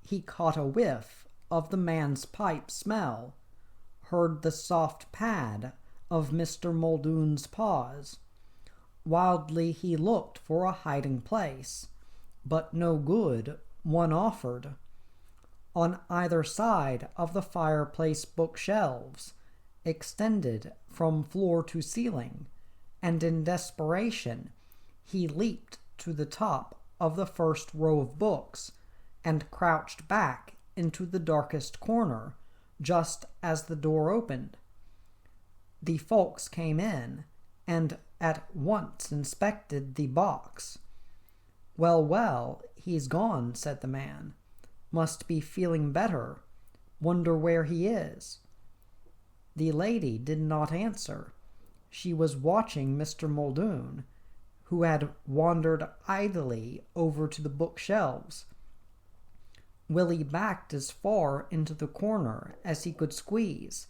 He caught a whiff of the man's pipe smell, heard the soft pad of Mr. Muldoon's paws. Wildly he looked for a hiding place, but no good one offered. On either side of the fireplace bookshelves extended from floor to ceiling, and in desperation he leaped to the top of the first row of books and crouched back into the darkest corner just as the door opened. The folks came in and at once inspected the box. Well, he's gone," said the man. "Must be feeling better. Wonder where he is." The lady did not answer. She was watching Mr. Muldoon, who had wandered idly over to the bookshelves. Willie backed as far into the corner as he could squeeze,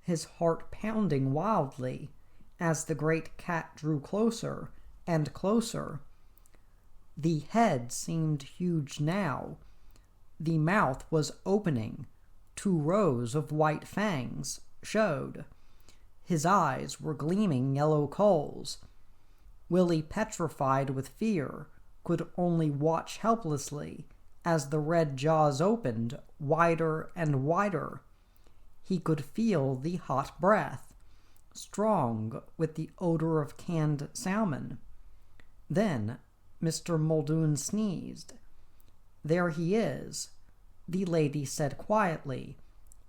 his heart pounding wildly as the great cat drew closer and closer. The head seemed huge now. The mouth was opening. 2 rows of white fangs showed. His eyes were gleaming yellow coals. Willie, petrified with fear, could only watch helplessly as the red jaws opened wider and wider. He could feel the hot breath, strong with the odor of canned salmon. Then Mr. Muldoon sneezed. "There he is," the lady said quietly,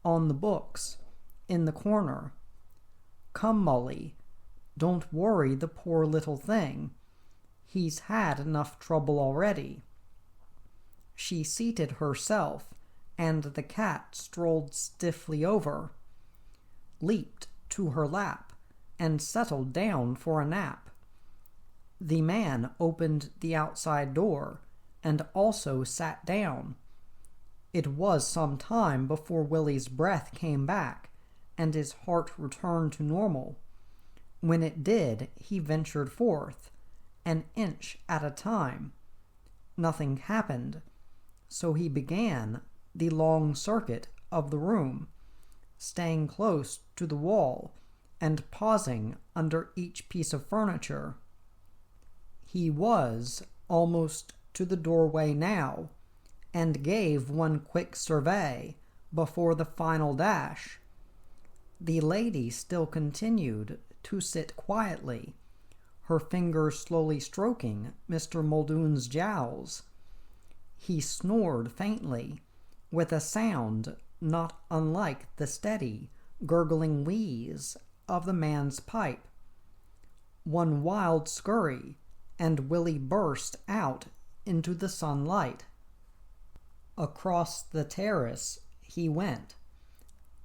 "on the books, in the corner. Come, Molly, Don't worry the poor little thing. He's had enough trouble already." She seated herself, and the cat strolled stiffly over, leaped to her lap, and settled down for a nap. The man opened the outside door, and also sat down. It was some time before Willie's breath came back, and his heart returned to normal. When it did, he ventured forth, an inch at a time. Nothing happened, so he began the long circuit of the room, staying close to the wall and pausing under each piece of furniture. He was almost to the doorway now, and gave one quick survey before the final dash. The lady still continued to sit quietly, her fingers slowly stroking Mr. Muldoon's jowls. He snored faintly, with a sound not unlike the steady, gurgling wheeze of the man's pipe. One wild scurry, and Willie burst out into the sunlight. Across the terrace he went,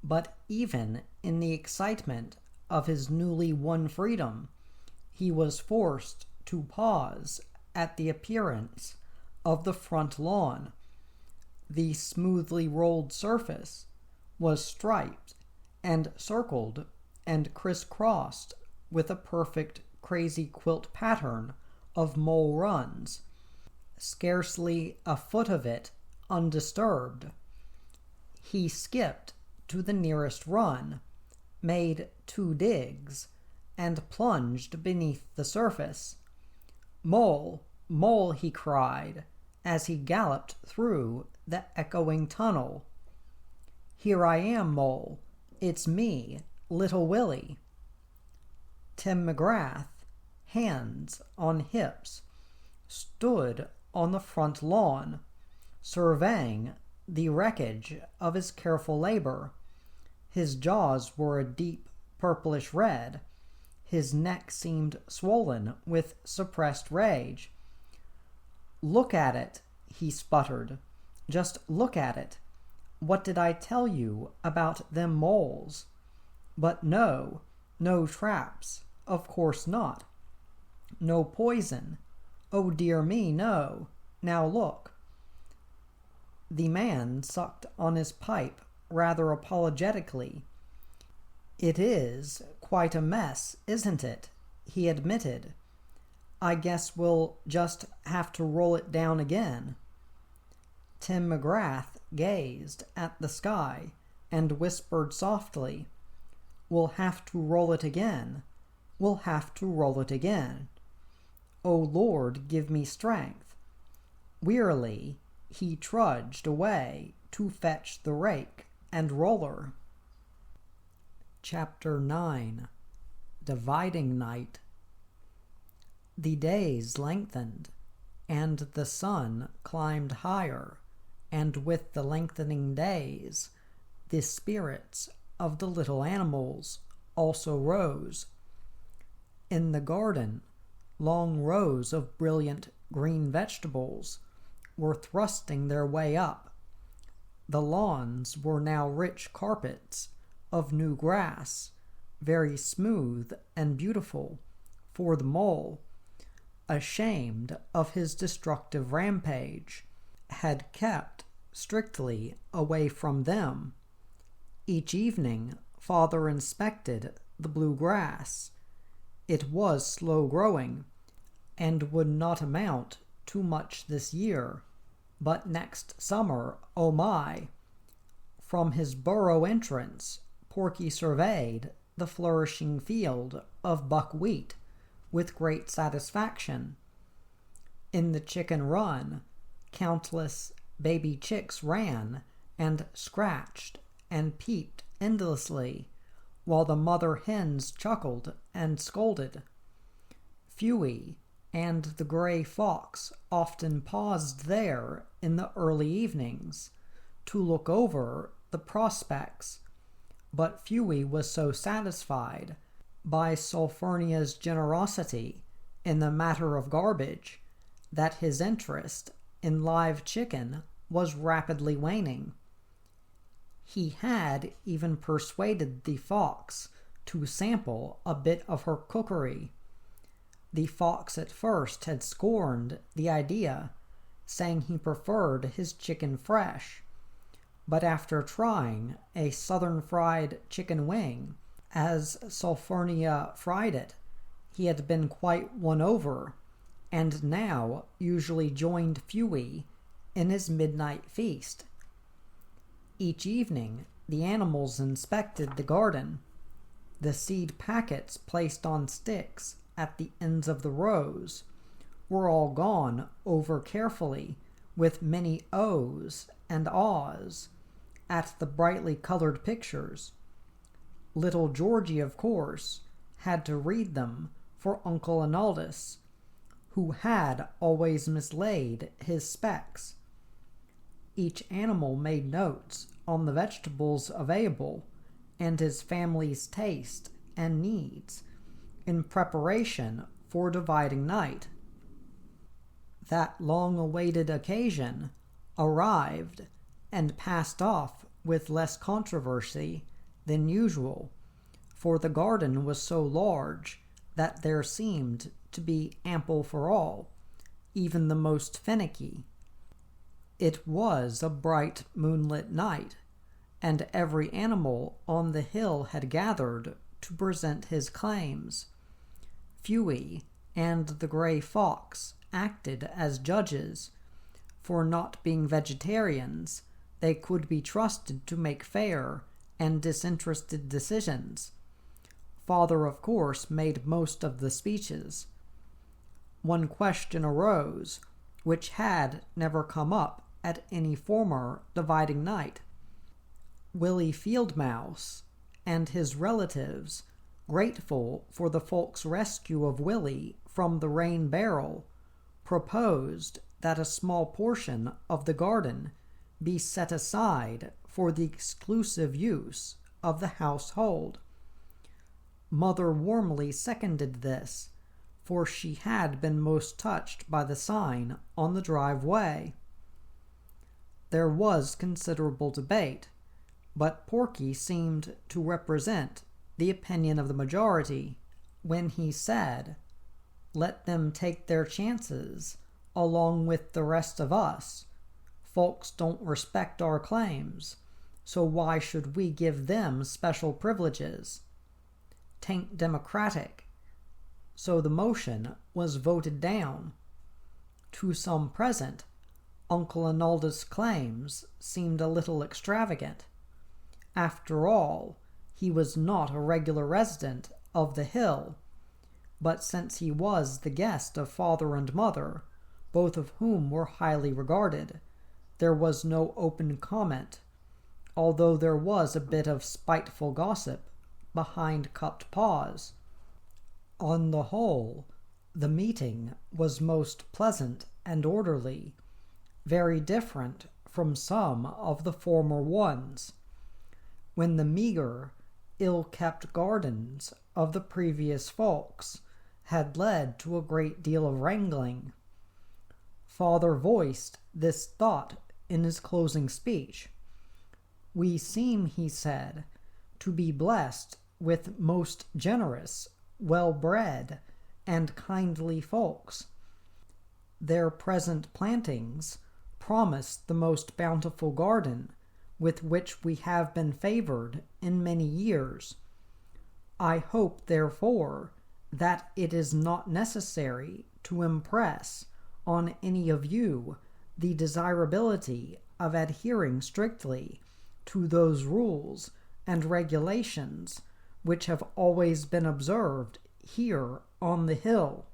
but even in the excitement of his newly won freedom, he was forced to pause at the appearance of the front lawn. The smoothly rolled surface was striped and circled and crisscrossed with a perfect crazy quilt pattern of mole runs, scarcely a foot of it undisturbed. He skipped to the nearest run, made 2 digs, and plunged beneath the surface. "Mole, mole," he cried, as he galloped through the echoing tunnel. "Here I am, Mole. It's me, little Willie." Tim McGrath, hands on hips, stood on the front lawn, surveying the wreckage of his careful labor. His jaws were a deep purplish red. His neck seemed swollen with suppressed rage. "Look at it," he sputtered. "Just look at it. What did I tell you about them moles? But no traps, of course not. No poison. Oh dear me, no. Now look." The man sucked on his pipe rather apologetically. "It is quite a mess, isn't it?" he admitted. "I guess we'll just have to roll it down again." Tim McGrath gazed at the sky and whispered softly, "We'll have to roll it again. We'll have to roll it again. O Lord, give me strength." Wearily, he trudged away to fetch the rake and roller. Chapter 9. Dividing Night. The days lengthened, and the sun climbed higher, and with the lengthening days, the spirits of the little animals also rose. In the garden, long rows of brilliant green vegetables were thrusting their way up. The lawns were now rich carpets of new grass, very smooth and beautiful, for the mole, ashamed of his destructive rampage, had kept strictly away from them. Each evening, Father inspected the blue grass. It was slow growing, and would not amount to much this year, but next summer, oh my! From his burrow entrance, Porky surveyed the flourishing field of buckwheat with great satisfaction. In the chicken run, countless baby chicks ran and scratched and peeped endlessly, while the mother hens chuckled and scolded. Phewey and the gray fox often paused there in the early evenings to look over the prospects, but Phewey was so satisfied by Sulphurnia's generosity in the matter of garbage that his interest in live chicken was rapidly waning. He had even persuaded the fox to sample a bit of her cookery. The fox at first had scorned the idea, saying he preferred his chicken fresh, but after trying a southern fried chicken wing, as Sulphurnia fried it, he had been quite won over, and now usually joined Fewey in his midnight feast. Each evening the animals inspected the garden. The seed packets placed on sticks at the ends of the rows were all gone over carefully with many ohs and ahs at the brightly colored pictures. Little Georgie, of course, had to read them for Uncle Arnaldus, who had always mislaid his specs. Each animal made notes on the vegetables available and his family's taste and needs in preparation for dividing night. That long-awaited occasion arrived and passed off with less controversy than usual, for the garden was so large that there seemed to be ample for all, even the most finicky. It was a bright moonlit night, and every animal on the hill had gathered to present his claims. Fewey and the gray fox acted as judges, for not being vegetarians, they could be trusted to make fair and disinterested decisions. Father, of course, made most of the speeches. One question arose, which had never come up at any former dividing night. Willie Fieldmouse and his relatives, grateful for the folks' rescue of Willie from the rain barrel, proposed that a small portion of the garden be set aside for the exclusive use of the household. Mother warmly seconded this, for she had been most touched by the sign on the driveway. There was considerable debate, but Porky seemed to represent the opinion of the majority when he said, "Let them take their chances along with the rest of us. Folks don't respect our claims, so why should we give them special privileges? 'Tain't democratic." So the motion was voted down. To some present, Uncle Arnaldus' claims seemed a little extravagant. After all, he was not a regular resident of the hill, but since he was the guest of father and mother, both of whom were highly regarded, there was no open comment, although there was a bit of spiteful gossip behind cupped paws. On the whole, the meeting was most pleasant and orderly, very different from some of the former ones, when the meager, ill-kept gardens of the previous folks had led to a great deal of wrangling. Father voiced this thought in his closing speech. "We seem," he said, "to be blessed with most generous, well-bred, and kindly folks. Their present plantings promise the most bountiful garden with which we have been favored in many years. I hope, therefore, that it is not necessary to impress on any of you the desirability of adhering strictly to those rules and regulations which have always been observed here on the hill.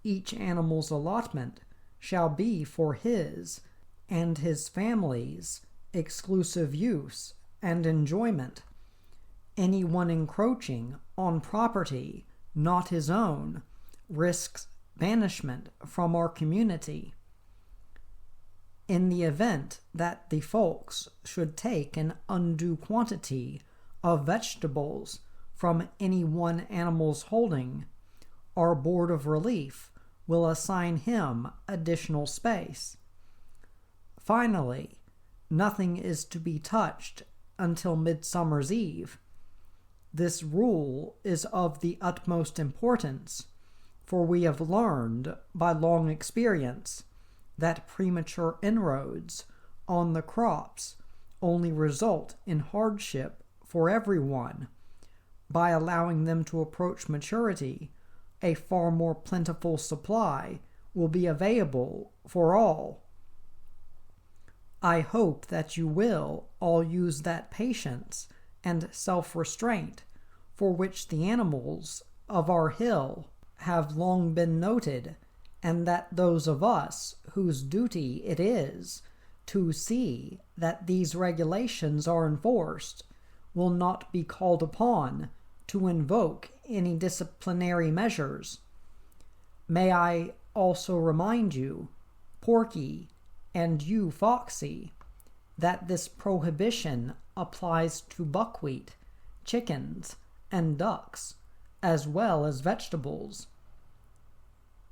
Each animal's allotment shall be for his and his family's exclusive use and enjoyment. Anyone encroaching on property not his own risks banishment from our community. In the event that the folks should take an undue quantity of vegetables from any one animal's holding, our Board of Relief will assign him additional space. Finally, nothing is to be touched until Midsummer's Eve. This rule is of the utmost importance, for we have learned by long experience that premature inroads on the crops only result in hardship for everyone. By allowing them to approach maturity, a far more plentiful supply will be available for all. I hope that you will all use that patience and self-restraint for which the animals of our hill have long been noted, and that those of us whose duty it is to see that these regulations are enforced will not be called upon to invoke any disciplinary measures. May I also remind you, Porky, and you, Foxy, that this prohibition applies to buckwheat, chickens, and ducks, as well as vegetables.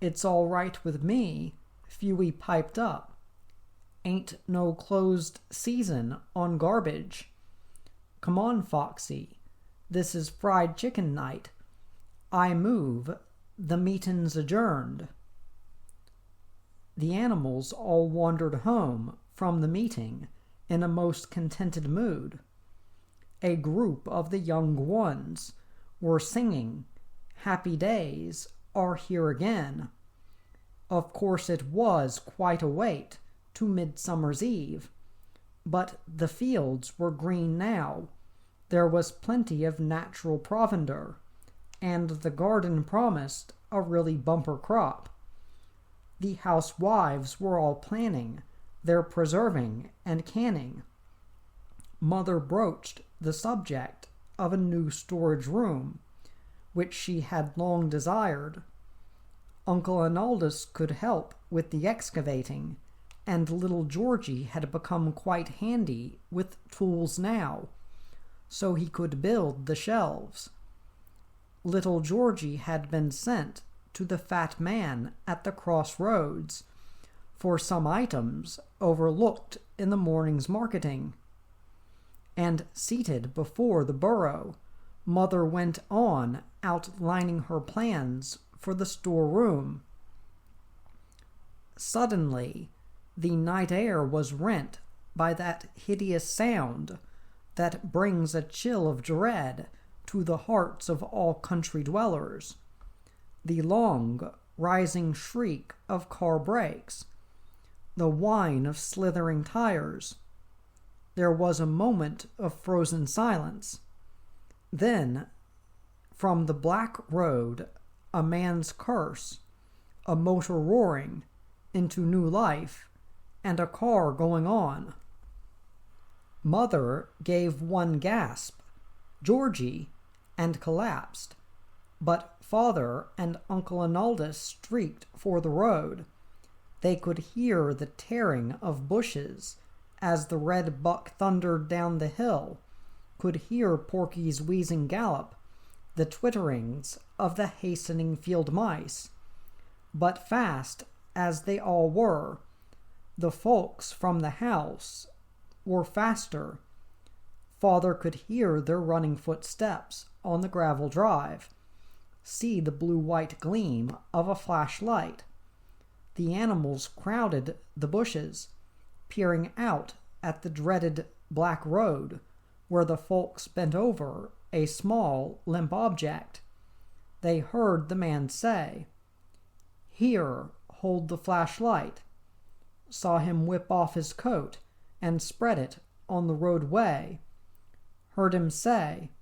It's all right with me, Huey piped up. Ain't no closed season on garbage. Come on, Foxy. This is fried chicken night. I move, the meetin's adjourned. The animals all wandered home from the meeting in a most contented mood. A group of the young ones were singing, "Happy days are here again." Of course it was quite a wait to Midsummer's Eve, but the fields were green now. There was plenty of natural provender, and the garden promised a really bumper crop. The housewives were all planning their preserving and canning. Mother broached the subject of a new storage room, which she had long desired. Uncle Arnaldus could help with the excavating, and little Georgie had become quite handy with tools now, so he could build the shelves. Little Georgie had been sent to the fat man at the crossroads for some items overlooked in the morning's marketing. And seated before the burro, Mother went on outlining her plans for the storeroom. Suddenly, the night air was rent by that hideous sound that brings a chill of dread to the hearts of all country dwellers. The long, rising shriek of car brakes, the whine of slithering tires. There was a moment of frozen silence. Then, from the black road, a man's curse, a motor roaring into new life, and a car going on. Mother gave one gasp, Georgie, and collapsed, but Father and Uncle Arnaldus streaked for the road. They could hear the tearing of bushes as the red buck thundered down the hill, could hear Porky's wheezing gallop, the twitterings of the hastening field mice. But fast as they all were, the folks from the house were faster. Father could hear their running footsteps on the gravel drive, see the blue-white gleam of a flashlight. The animals crowded the bushes, peering out at the dreaded black road, where the folks bent over a small, limp object. They heard the man say, "Here, hold the flashlight." Saw him whip off his coat and spread it on the roadway. Heard him say,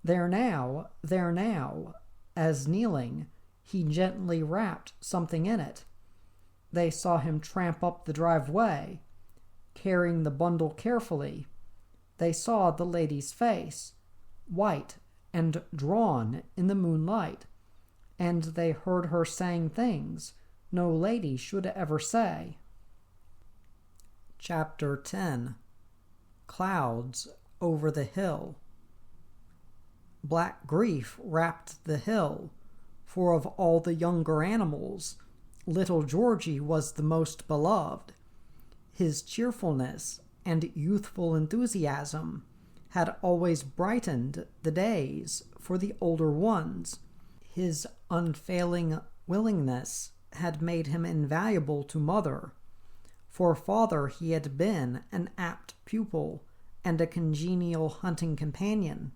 there now," as kneeling, he gently wrapped something in it. They saw him tramp up the driveway, carrying the bundle carefully. They saw the lady's face, white and drawn in the moonlight, and they heard her saying things no lady should ever say. Chapter 10. Clouds over the hill. Black grief wrapped the hill, for of all the younger animals, little Georgie was the most beloved. His cheerfulness and youthful enthusiasm had always brightened the days for the older ones. His unfailing willingness had made him invaluable to mother. For father he had been an apt pupil and a congenial hunting companion.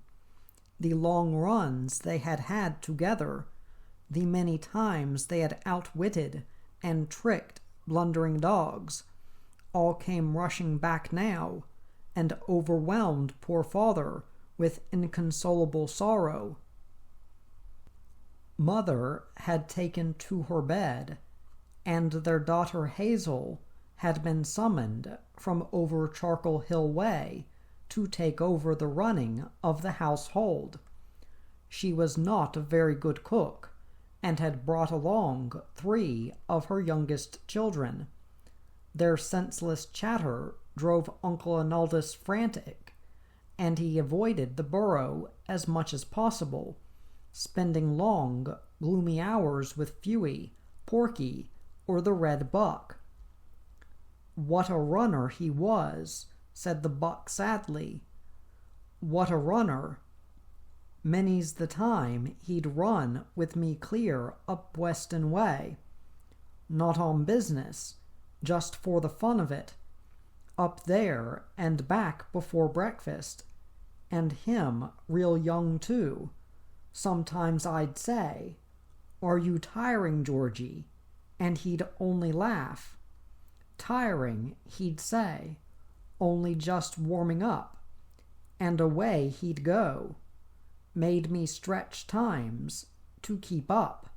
The long runs they had had together, the many times they had outwitted and tricked blundering dogs, all came rushing back now, and overwhelmed poor father with inconsolable sorrow. Mother had taken to her bed, and their daughter Hazel had been summoned from over Charcoal Hill Way to take over the running of the household. She was not a very good cook, and had brought along 3 of her youngest children. Their senseless chatter drove Uncle Arnaldus frantic, and he avoided the burrow as much as possible, spending long, gloomy hours with Fewey, Porky, or the red buck. "What a runner he was," said the buck sadly. "What a runner! Many's the time he'd run with me clear up Weston Way. Not on business, just for the fun of it. Up there and back before breakfast, and him real young too. Sometimes I'd say, 'Are you tiring, Georgie?' and he'd only laugh. 'Tiring,' he'd say, 'only just warming up,' and away he'd go. Made me stretch times to keep up."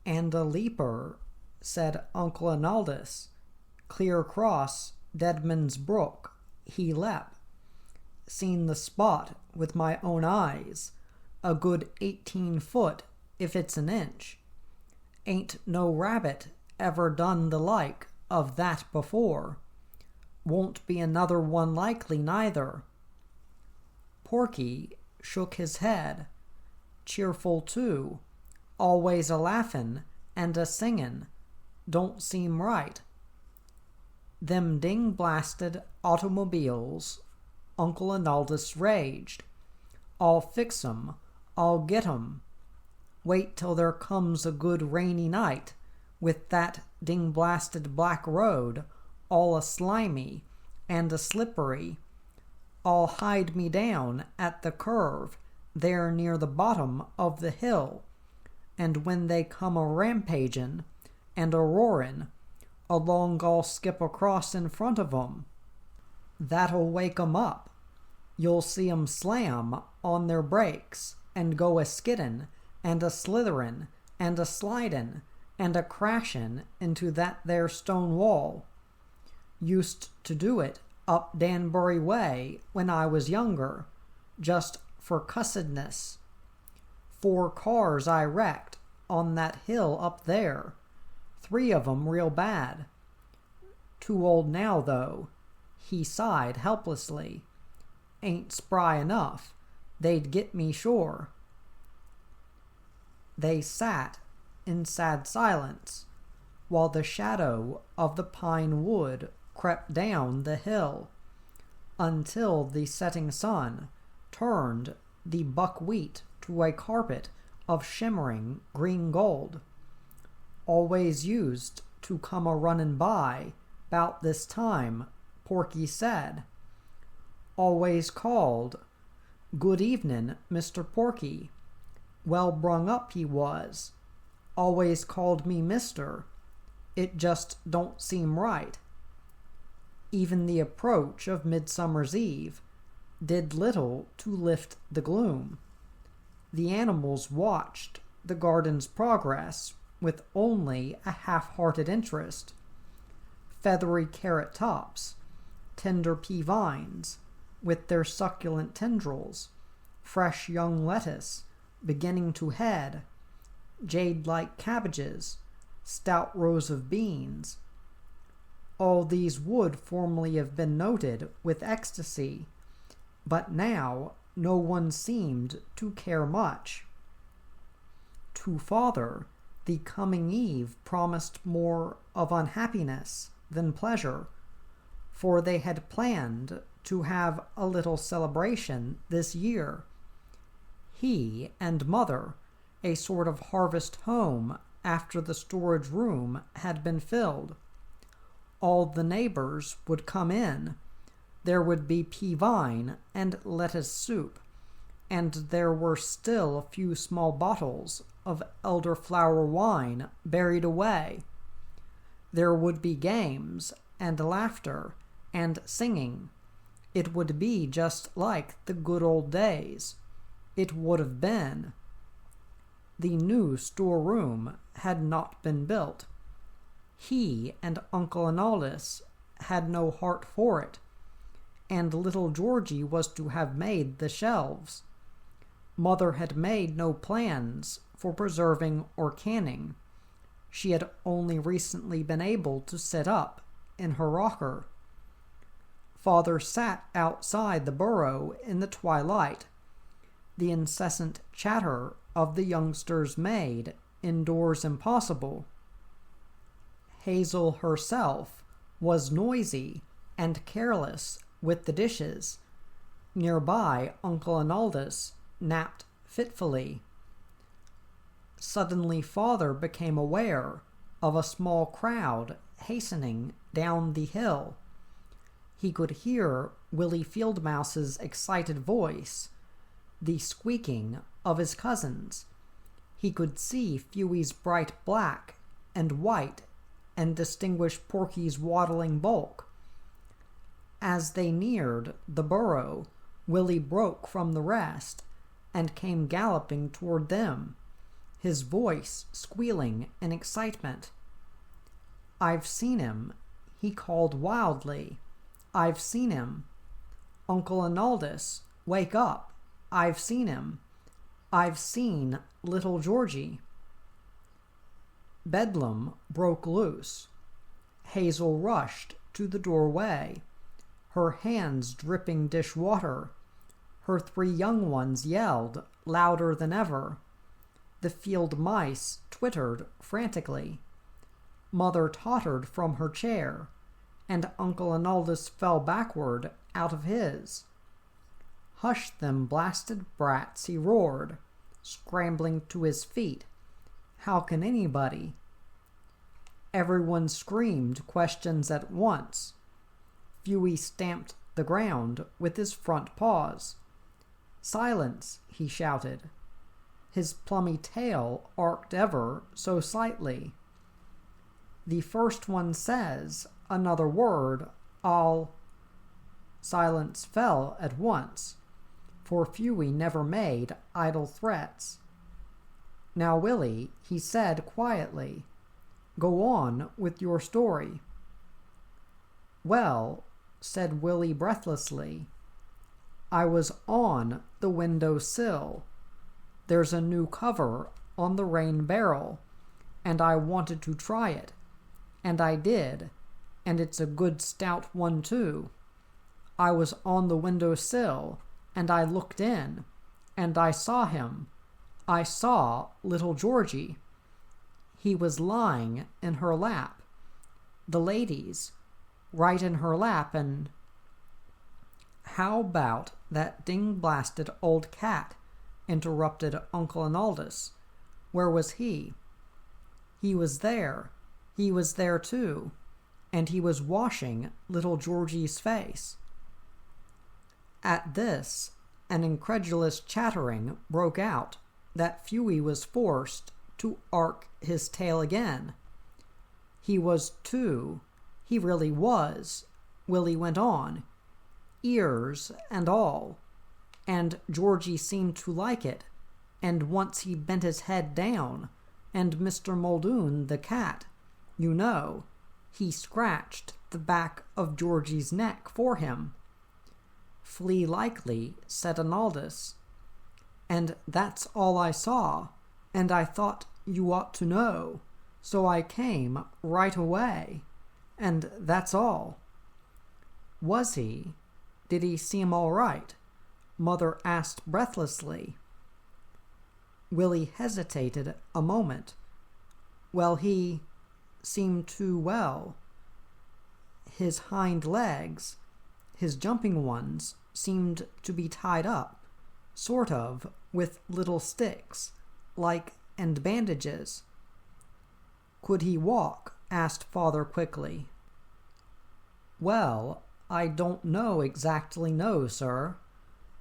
"And a leaper," said Uncle Arnaldus, "clear across Deadman's Brook he lep. Seen the spot with my own eyes, a good 18 foot if it's an inch. Ain't no rabbit ever done the like of that before. Won't be another one likely neither." Porky shook his head. "Cheerful too, always a laughin' and a singin'. Don't seem right." "Them ding-blasted automobiles," Uncle Arnaldus raged. "I'll fix 'em, I'll get 'em. Wait till there comes a good rainy night, with that ding-blasted black road all a slimy and a slippery. I'll hide me down at the curve there near the bottom of the hill, and when they come a rampagin' and a roarin', along I'll skip across in front of 'em. That'll wake 'em up. You'll see 'em slam on their brakes and go a skiddin' and a slitherin' and a slidin' and a crashin' into that there stone wall. Used to do it up Danbury Way when I was younger, just for cussedness. 4 cars I wrecked on that hill up there, 3 of 'em real bad. Too old now, though," he sighed helplessly. "Ain't spry enough. They'd get me sure." They sat in sad silence, while the shadow of the pine wood crept down the hill, until the setting sun turned the buckwheat to a carpet of shimmering green gold. "Always used to come a runnin' by 'bout this time," Porky said. "Always called, 'Good evenin', Mr. Porky.' Well brung up he was. Always called me Mister. It just don't seem right." Even the approach of Midsummer's Eve did little to lift the gloom. The animals watched the garden's progress with only a half-hearted interest. Feathery carrot tops, tender pea vines, with their succulent tendrils, fresh young lettuce beginning to head, jade-like cabbages, stout rows of beans. All these would formerly have been noted with ecstasy, but now no one seemed to care much. To father, the coming eve promised more of unhappiness than pleasure, for they had planned to have a little celebration this year. He and mother, a sort of harvest home after the storage room had been filled. All the neighbors would come in. There would be pea vine and lettuce soup, and there were still a few small bottles of elderflower wine buried away. There would be games and laughter and singing. It would be just like the good old days. It would have been. The new storeroom had not been built. He and Uncle Arnaldus had no heart for it, and little Georgie was to have made the shelves. Mother had made no plans for preserving or canning. She had only recently been able to sit up in her rocker. Father sat outside the burrow in the twilight. The incessant chatter of the youngsters made indoors impossible. Hazel herself was noisy and careless with the dishes. Nearby, Uncle Arnaldus napped fitfully. Suddenly father became aware of a small crowd hastening down the hill. He could hear Willie Fieldmouse's excited voice, the squeaking of his cousins. He could see Fewey's bright black and white and distinguish Porky's waddling bulk. As they neared the burrow, Willie broke from the rest and came galloping toward them, his voice squealing in excitement. "I've seen him," he called wildly. "I've seen him. Uncle Arnaldus, wake up. I've seen him. I've seen little Georgie." Bedlam broke loose. Hazel rushed to the doorway, her hands dripping dishwater. Her 3 young ones yelled louder than ever. The field mice twittered frantically. Mother tottered from her chair, and Uncle Arnaldus fell backward out of his. "Hush them blasted brats," he roared, scrambling to his feet. "How can anybody?" Everyone screamed questions at once. Fewey stamped the ground with his front paws. "Silence," he shouted. His plummy tail arched ever so slightly. "The first one says another word, I'll—" Silence fell at once, for Fewey never made idle threats. "Now, Willie," he said quietly, "go on with your story." "Well," said Willie breathlessly, "I was on the window sill. There's a new cover on the rain barrel, and I wanted to try it, and I did, and it's a good stout one too. I was on the window sill, and I looked in, and I saw him. I saw little Georgie. He was lying in her lap, the lady's, right in her lap, and—" "How about that ding-blasted old cat?" interrupted Uncle Arnaldus. "Where was he?" "He was there. He was there too, and he was washing little Georgie's face." At this, an incredulous chattering broke out that Fewey was forced to arc his tail again. "He was too. He really was," Willie went on, "ears and all. And Georgie seemed to like it, and once he bent his head down, and Mr. Muldoon, the cat, you know, he scratched the back of Georgie's neck for him." "Flea likely," said Arnaldus. "And that's all I saw, and I thought you ought to know, so I came right away, and that's all." "Was he? Did he seem all right?" Mother asked breathlessly. Willie hesitated a moment. Well, he seemed too well. His hind legs, his jumping ones, seemed to be tied up, sort of, with little sticks, and bandages. Could he walk? Asked Father quickly. Well, I don't know exactly, no, sir.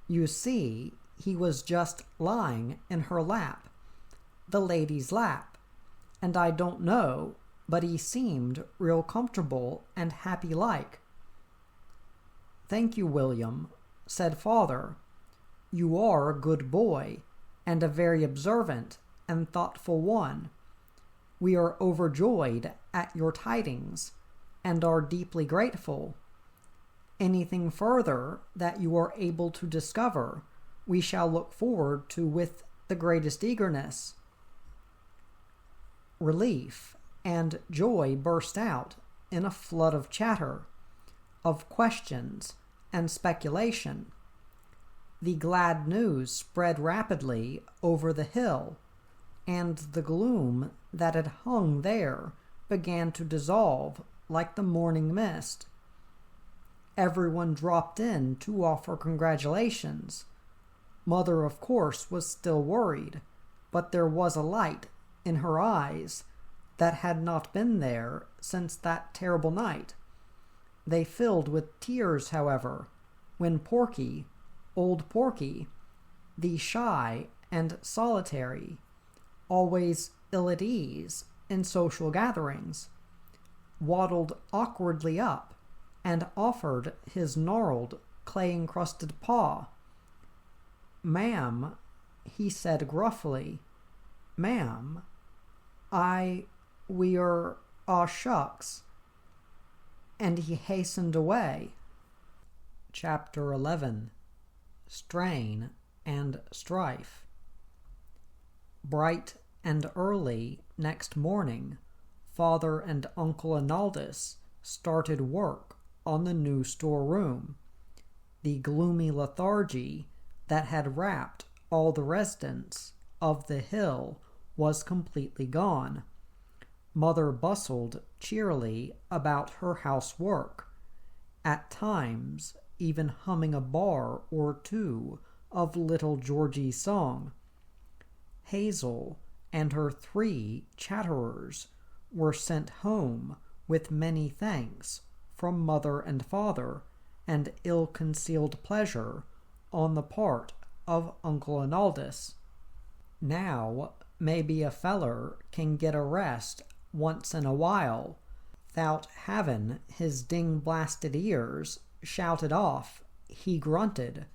You see, he was just lying in her lap, the lady's lap, and I don't know, but he seemed real comfortable and happy-like. Thank you, William, said Father. You are a good boy, and a very observant and thoughtful one. We are overjoyed at your tidings, and are deeply grateful. Anything further that you are able to discover, we shall look forward to with the greatest eagerness. Relief and joy burst out in a flood of chatter, of questions and speculation. The glad news spread rapidly over the hill, and the gloom that had hung there began to dissolve like the morning mist. Everyone dropped in to offer congratulations. Mother, of course, was still worried, but there was a light in her eyes that had not been there since that terrible night. They filled with tears, however, when Porky, old Porky, the shy and solitary, always ill at ease in social gatherings, waddled awkwardly up and offered his gnarled, clay-encrusted paw. "Ma'am," he said gruffly, "ma'am, aw shucks," and he hastened away. Chapter 11. Strain and Strife. Bright and early next morning, Father and Uncle Arnaldus started work on the new storeroom. The gloomy lethargy that had wrapped all the residents of the hill was completely gone. Mother bustled cheerily about her housework, at times even humming a bar or two of little Georgie's song. Hazel and her 3 chatterers were sent home with many thanks from Mother and Father, and ill-concealed pleasure on the part of Uncle Arnaldus. Now, maybe a feller can get a rest once in a while, 'thout havin' his ding-blasted ears shouted off, he grunted,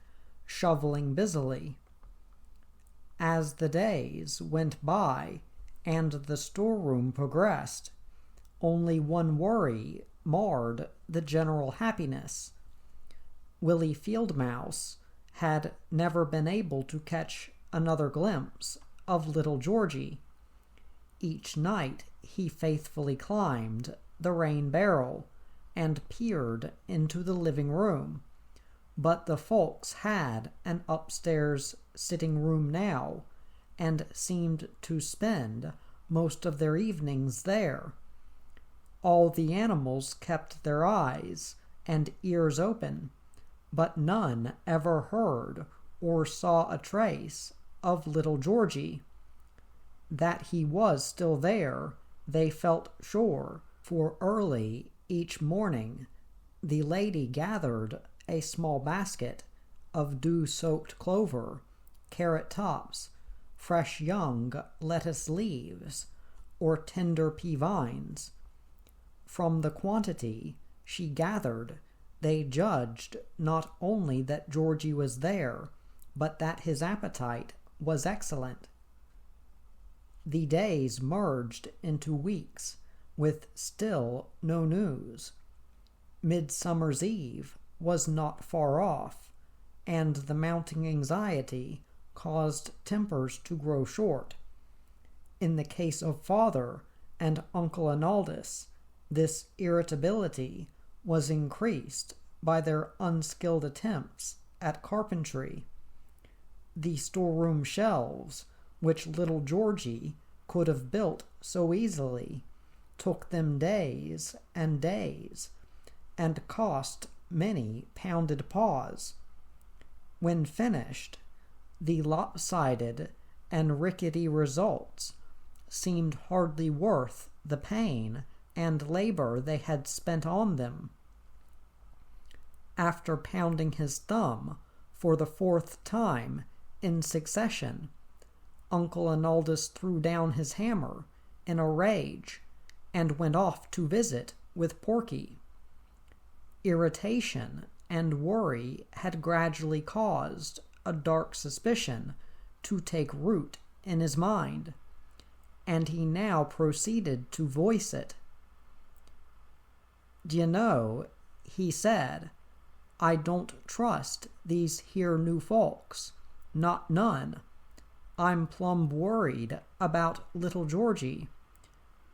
shoveling busily. As the days went by and the storeroom progressed, only one worry marred the general happiness. Willie Fieldmouse had never been able to catch another glimpse of little Georgie. Each night he faithfully climbed the rain barrel and peered into the living room, but the folks had an upstairs sitting room now, and seemed to spend most of their evenings there. All the animals kept their eyes and ears open, but none ever heard or saw a trace of little Georgie. That he was still there, they felt sure, for early each morning the lady gathered a small basket of dew-soaked clover, carrot tops, fresh young lettuce leaves, or tender pea vines. From the quantity she gathered, they judged not only that Georgie was there, but that his appetite was excellent. The days merged into weeks, with still no news. Midsummer's Eve was not far off, and the mounting anxiety caused tempers to grow short. In the case of Father and Uncle Arnaldus, this irritability was increased by their unskilled attempts at carpentry. the storeroom shelves, which little Georgie could have built so easily, took them days and days, and cost many pounded paws. When finished, the lopsided and rickety results seemed hardly worth the pain and labor they had spent on them. After pounding his thumb for the 4th time in succession, Uncle Arnoldus threw down his hammer in a rage and went off to visit with Porky. Irritation and worry had gradually caused a dark suspicion to take root in his mind, and he now proceeded to voice it. "D'ye know," he said, "I don't trust these here new folks, not none. I'm plumb worried about little Georgie.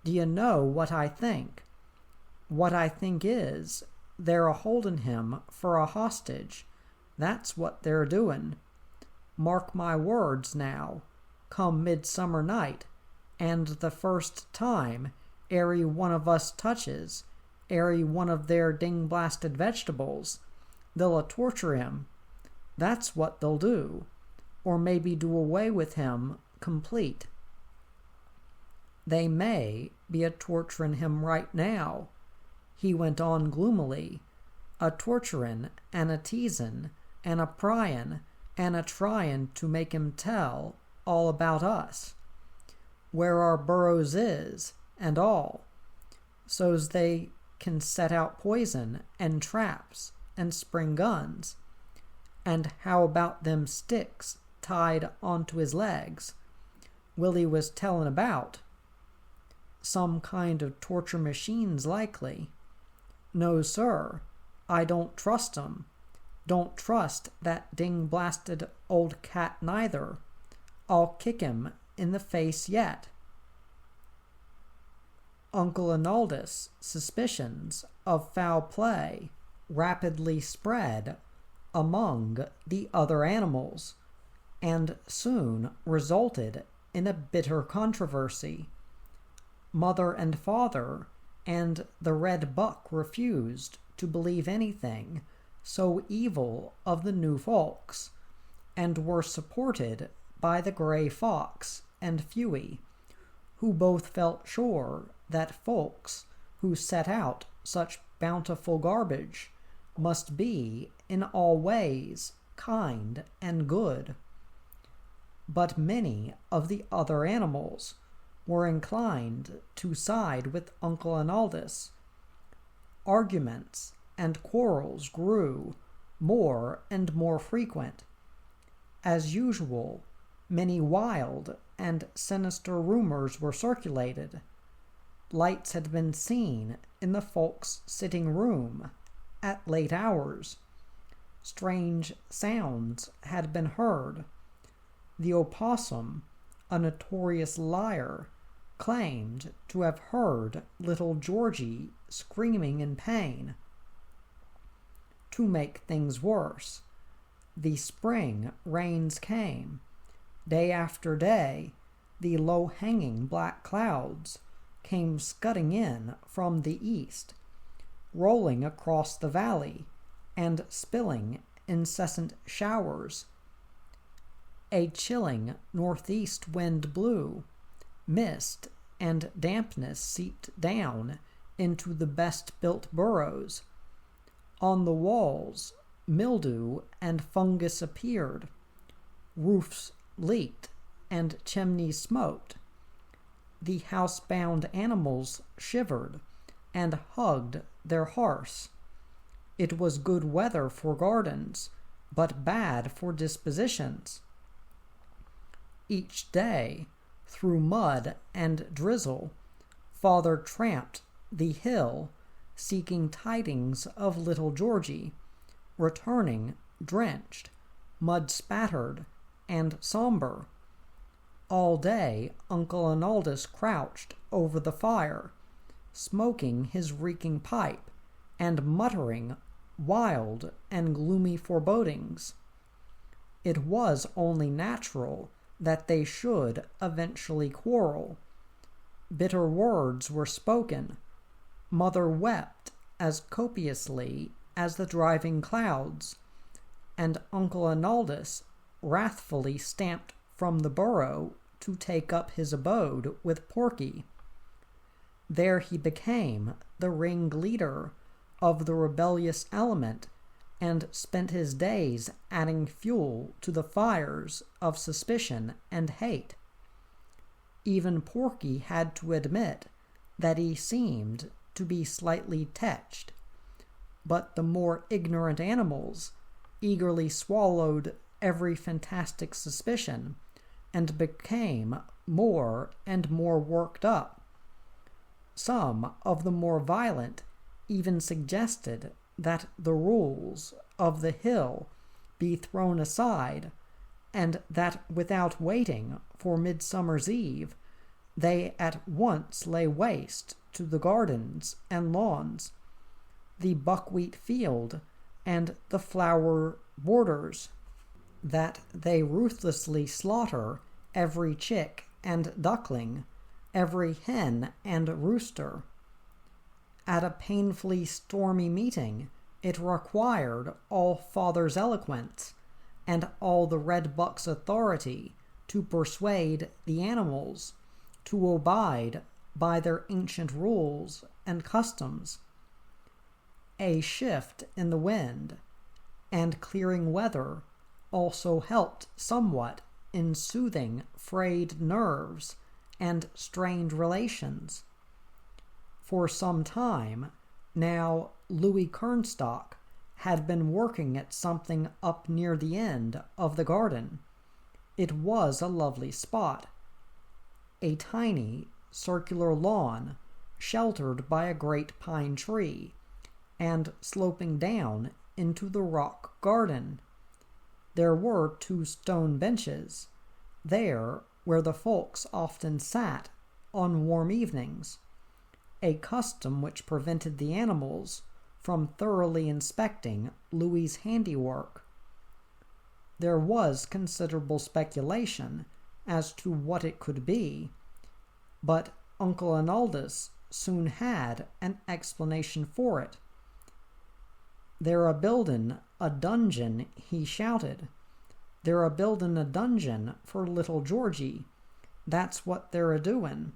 D'ye know what I think? What I think is, they're a-holdin' him for a hostage. That's what they're doin'. Mark my words now, come midsummer night, and the first time airy one of us touches airy one of their ding-blasted vegetables, they'll a-torture him. That's what they'll do, or maybe do away with him complete. They may be a-torturin' him right now," he went on gloomily, "a-torturin' and a-teasin' and a-pryin' and a-tryin' to make him tell all about us, where our burrows is, and all, so's they can set out poison and traps and spring guns. And how about them sticks tied onto his legs Willie was tellin' about? Some kind of torture machines likely. No, sir, I don't trust 'em. Don't trust that ding-blasted old cat neither. I'll kick him in the face yet." Uncle Arnoldus' suspicions of foul play rapidly spread among the other animals, and soon resulted in a bitter controversy. Mother and father and the red buck refused to believe anything so evil of the new folks, and were supported by the gray fox and Fewey, who both felt sure that folks who set out such bountiful garbage must be in all ways kind and good. But many of the other animals were inclined to side with Uncle Arnoldus. Arguments and quarrels grew more and more frequent. As usual, many wild and sinister rumors were circulated. Lights had been seen in the folks' sitting room at late hours. Strange sounds had been heard. The opossum, a notorious liar, claimed to have heard little Georgie screaming in pain. To make things worse, the spring rains came. Day after day, the low-hanging black clouds came scudding in from the east, rolling across the valley and spilling incessant showers. A chilling northeast wind blew. Mist and dampness seeped down into the best-built burrows. On the walls, mildew and fungus appeared. Roofs leaked and chimneys smoked. The housebound animals shivered and hugged their hearths. It was good weather for gardens, but bad for dispositions. Each day, through mud and drizzle, father tramped the hill, seeking tidings of little Georgie, returning drenched, mud-spattered, and somber. All day Uncle Arnoldus crouched over the fire, smoking his reeking pipe and muttering wild and gloomy forebodings. It was only natural that they should eventually quarrel. Bitter words were spoken. Mother wept as copiously as the driving clouds, and Uncle Arnaldus wrathfully stamped from the burrow to take up his abode with Porky. There he became the ringleader of the rebellious element, and spent his days adding fuel to the fires of suspicion and hate. Even Porky had to admit that he seemed to be slightly tetched, but the more ignorant animals eagerly swallowed every fantastic suspicion and became more and more worked up. Some of the more violent even suggested that the rules of the hill be thrown aside, and that without waiting for Midsummer's Eve, they at once lay waste to the gardens and lawns, the buckwheat field, and the flower borders, that they ruthlessly slaughter every chick and duckling, every hen and rooster. At a painfully stormy meeting, it required all Father's eloquence and all the red buck's authority to persuade the animals to abide by their ancient rules and customs. A shift in the wind and clearing weather also helped somewhat in soothing frayed nerves and strained relations. For some time now, Louis Kernstock had been working at something up near the end of the garden. It was a lovely spot. A tiny, circular lawn, sheltered by a great pine tree, and sloping down into the rock garden. There were 2 stone benches, there where the folks often sat on warm evenings, a custom which prevented the animals from thoroughly inspecting Louis's handiwork. There was considerable speculation as to what it could be, but Uncle Arnaldus soon had an explanation for it. "They're a buildin' a dungeon," he shouted. "They're a buildin' a dungeon for little Georgie. That's what they're a-doin',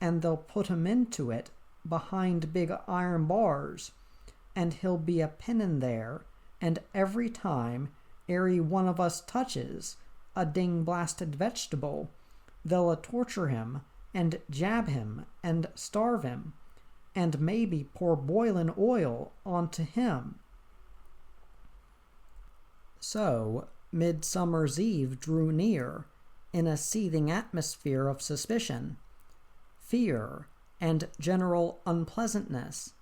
and they'll put him into it behind big iron bars, and he'll be a pinnin' there, and every time airy one of us touches a ding-blasted vegetable, they'll torture him and jab him and starve him, and maybe pour boilin' oil onto him." So Midsummer's Eve drew near in a seething atmosphere of suspicion, fear, and general unpleasantness.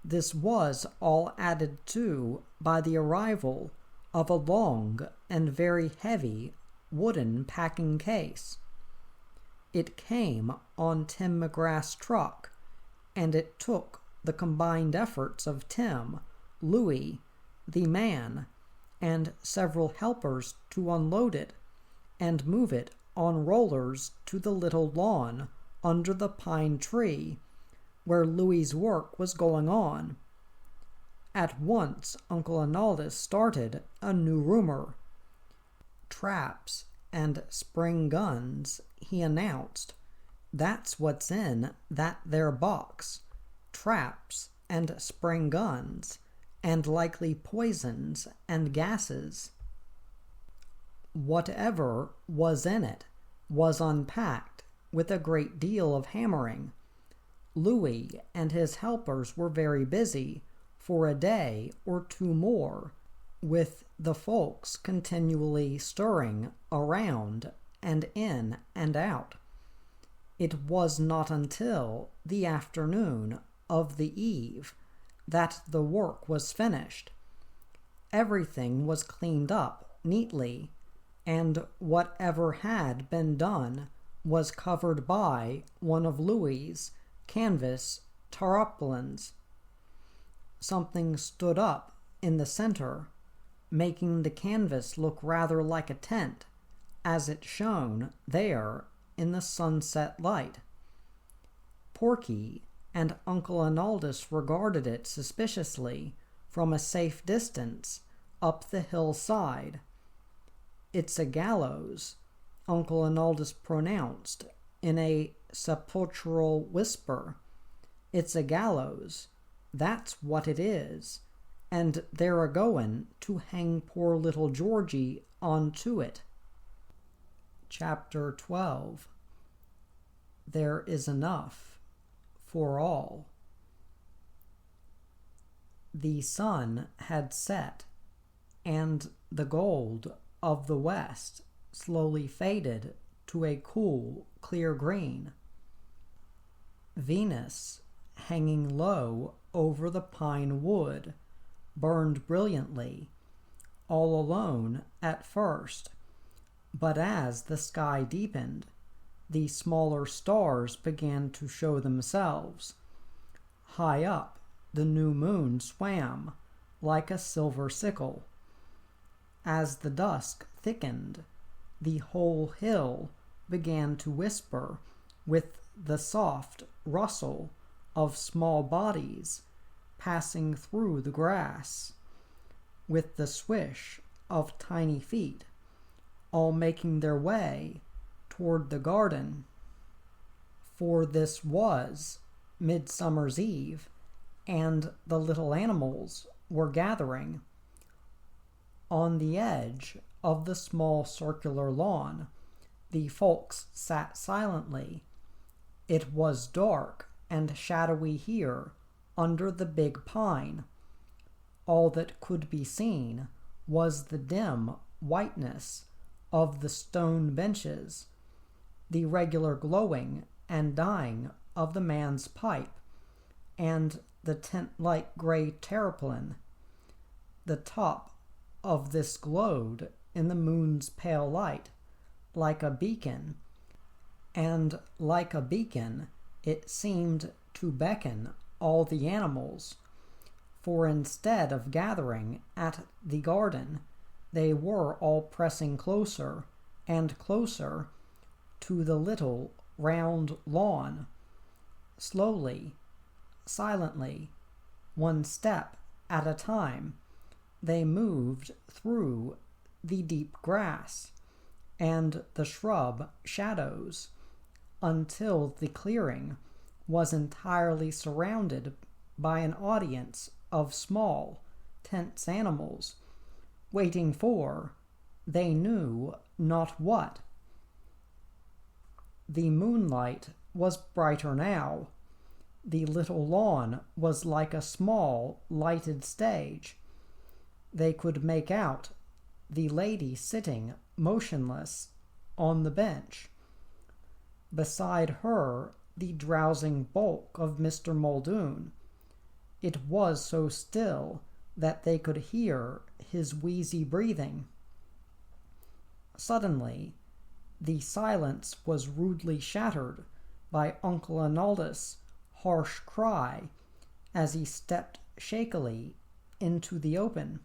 This was all added to by the arrival of a long and very heavy wooden packing case. It came on Tim McGrath's truck, and it took the combined efforts of Tim, Louis, the man, and several helpers to unload it and move it on rollers to the little lawn under the pine tree where Louis's work was going on. At once Uncle Arnaldus started a new rumor. "Traps and spring guns," he announced. "That's what's in that there box. Traps and spring guns, and likely poisons and gases." Whatever was in it was unpacked with a great deal of hammering. Louis and his helpers were very busy for a day or 2 more, with the folks continually stirring around and in and out. It was not until the afternoon of the eve that the work was finished. Everything was cleaned up neatly, and whatever had been done was covered by one of Louis's canvas tarpaulins. Something stood up in the center, making the canvas look rather like a tent, as it shone there in the sunset light. Porky and Uncle Arnaldus regarded it suspiciously from a safe distance up the hillside. "It's a gallows," Uncle Arnaldus pronounced in a sepulchral whisper. "It's a gallows, that's what it is, and they're a-goin' to hang poor little Georgie onto it." Chapter 12. There is enough for all. The sun had set, and the gold of the west slowly faded to a cool, clear green. Venus, hanging low over the pine wood, burned brilliantly, all alone at first, but as the sky deepened, the smaller stars began to show themselves. High up, the new moon swam like a silver sickle. As the dusk thickened, the whole hill began to whisper with the soft rustle of small bodies passing through the grass, with the swish of tiny feet, all making their way toward the garden. For this was Midsummer's Eve, and the little animals were gathering. On the edge of the small circular lawn, the folks sat silently. It was dark and shadowy here under the big pine. All that could be seen was the dim whiteness of the stone benches, the regular glowing and dying of the man's pipe, and the tent-like gray tarpaulin. The top of this glowed in the moon's pale light, like a beacon, and like a beacon it seemed to beckon all the animals, for instead of gathering at the garden, they were all pressing closer and closer to the little round lawn. Slowly, silently, one step at a time, they moved through the deep grass and the shrub shadows until the clearing was entirely surrounded by an audience of small, tense animals, waiting for they knew not what. The moonlight was brighter now. The little lawn was like a small, lighted stage. They could make out the lady sitting motionless on the bench. Beside her, the drowsing bulk of Mr. Muldoon. It was so still that they could hear his wheezy breathing. Suddenly, the silence was rudely shattered by Uncle Arnaldus' harsh cry as he stepped shakily into the open.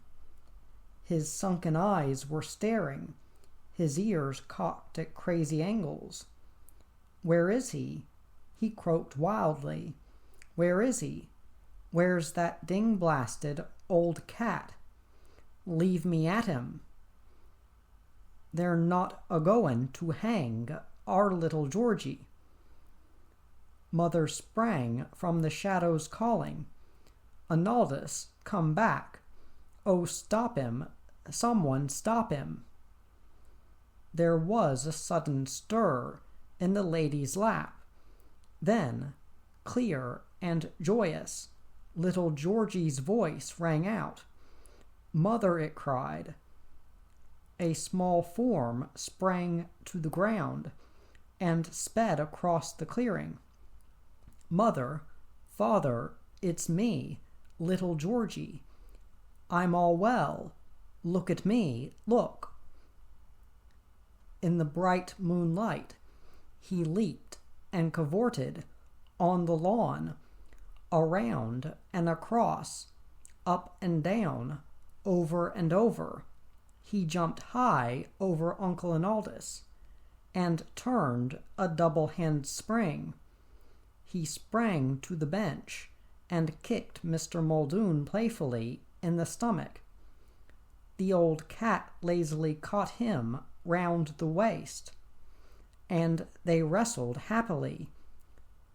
His sunken eyes were staring, his ears cocked at crazy angles. "Where is he?" he croaked wildly. "Where is he? Where's that ding-blasted old cat? Leave me at him. They're not a-goin' to hang our little Georgie." Mother sprang from the shadows calling, "Arnaldus, come back. Oh, stop him. Someone stop him." There was a sudden stir in the lady's lap. Then, clear and joyous, little Georgie's voice rang out. "Mother," it cried. A small form sprang to the ground and sped across the clearing. "Mother, Father, it's me, little Georgie. I'm all well. Look at me, look." In the bright moonlight, he leaped and cavorted on the lawn, around and across, up and down, over and over. He jumped high over Uncle and Aldous, and turned a double-hand spring. He sprang to the bench, and kicked Mr. Muldoon playfully in the stomach. The old cat lazily caught him round the waist, and they wrestled happily,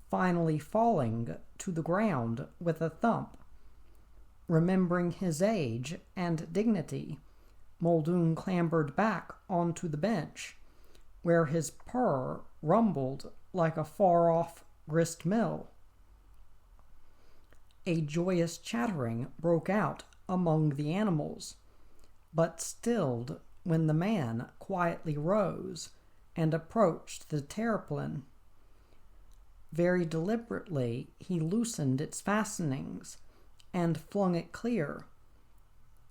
finally falling to the ground with a thump. Remembering his age and dignity, Muldoon clambered back onto the bench, where his purr rumbled like a far-off grist mill. A joyous chattering broke out among the animals, but stilled when the man quietly rose and approached the terraplane. Very deliberately he loosened its fastenings and flung it clear.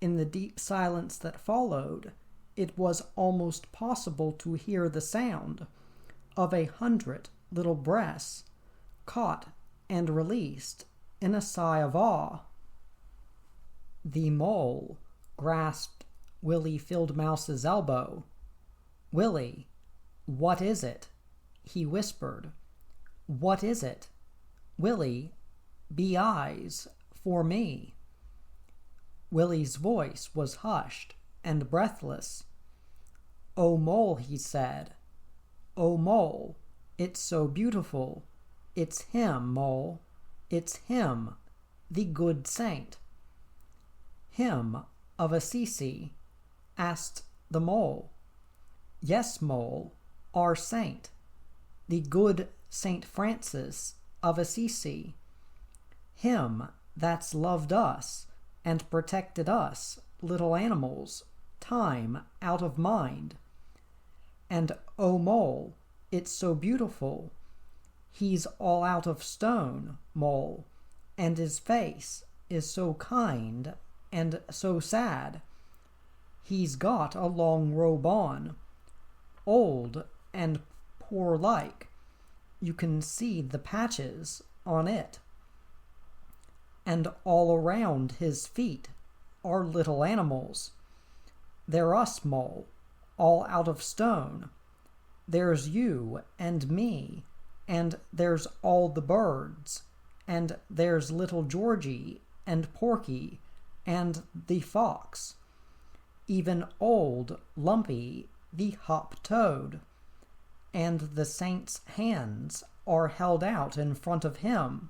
In the deep silence that followed, it was almost possible to hear the sound of 100 little breaths caught and released in a sigh of awe. The mole grasped Willie Fieldmouse's elbow. "Willie, what is it?" he whispered. "What is it? Willie, be eyes for me." Willie's voice was hushed and breathless. "Oh, Mole," he said. "Oh, Mole, it's so beautiful. It's him, Mole. It's him, the good saint." "Him of Assisi?" asked the mole. "Yes, Mole, our saint, the good Saint Francis of Assisi. Him that's loved us and protected us, little animals, time out of mind. And oh, Mole, it's so beautiful. He's all out of stone, Mole, and his face is so kind and so sad. He's got a long robe on, old and poor like. You can see the patches on it. And all around his feet are little animals. They're us, Mole, all out of stone. There's you and me, and there's all the birds, and there's little Georgie and Porky and the fox, even old Lumpy the hop-toad. And the saint's hands are held out in front of him,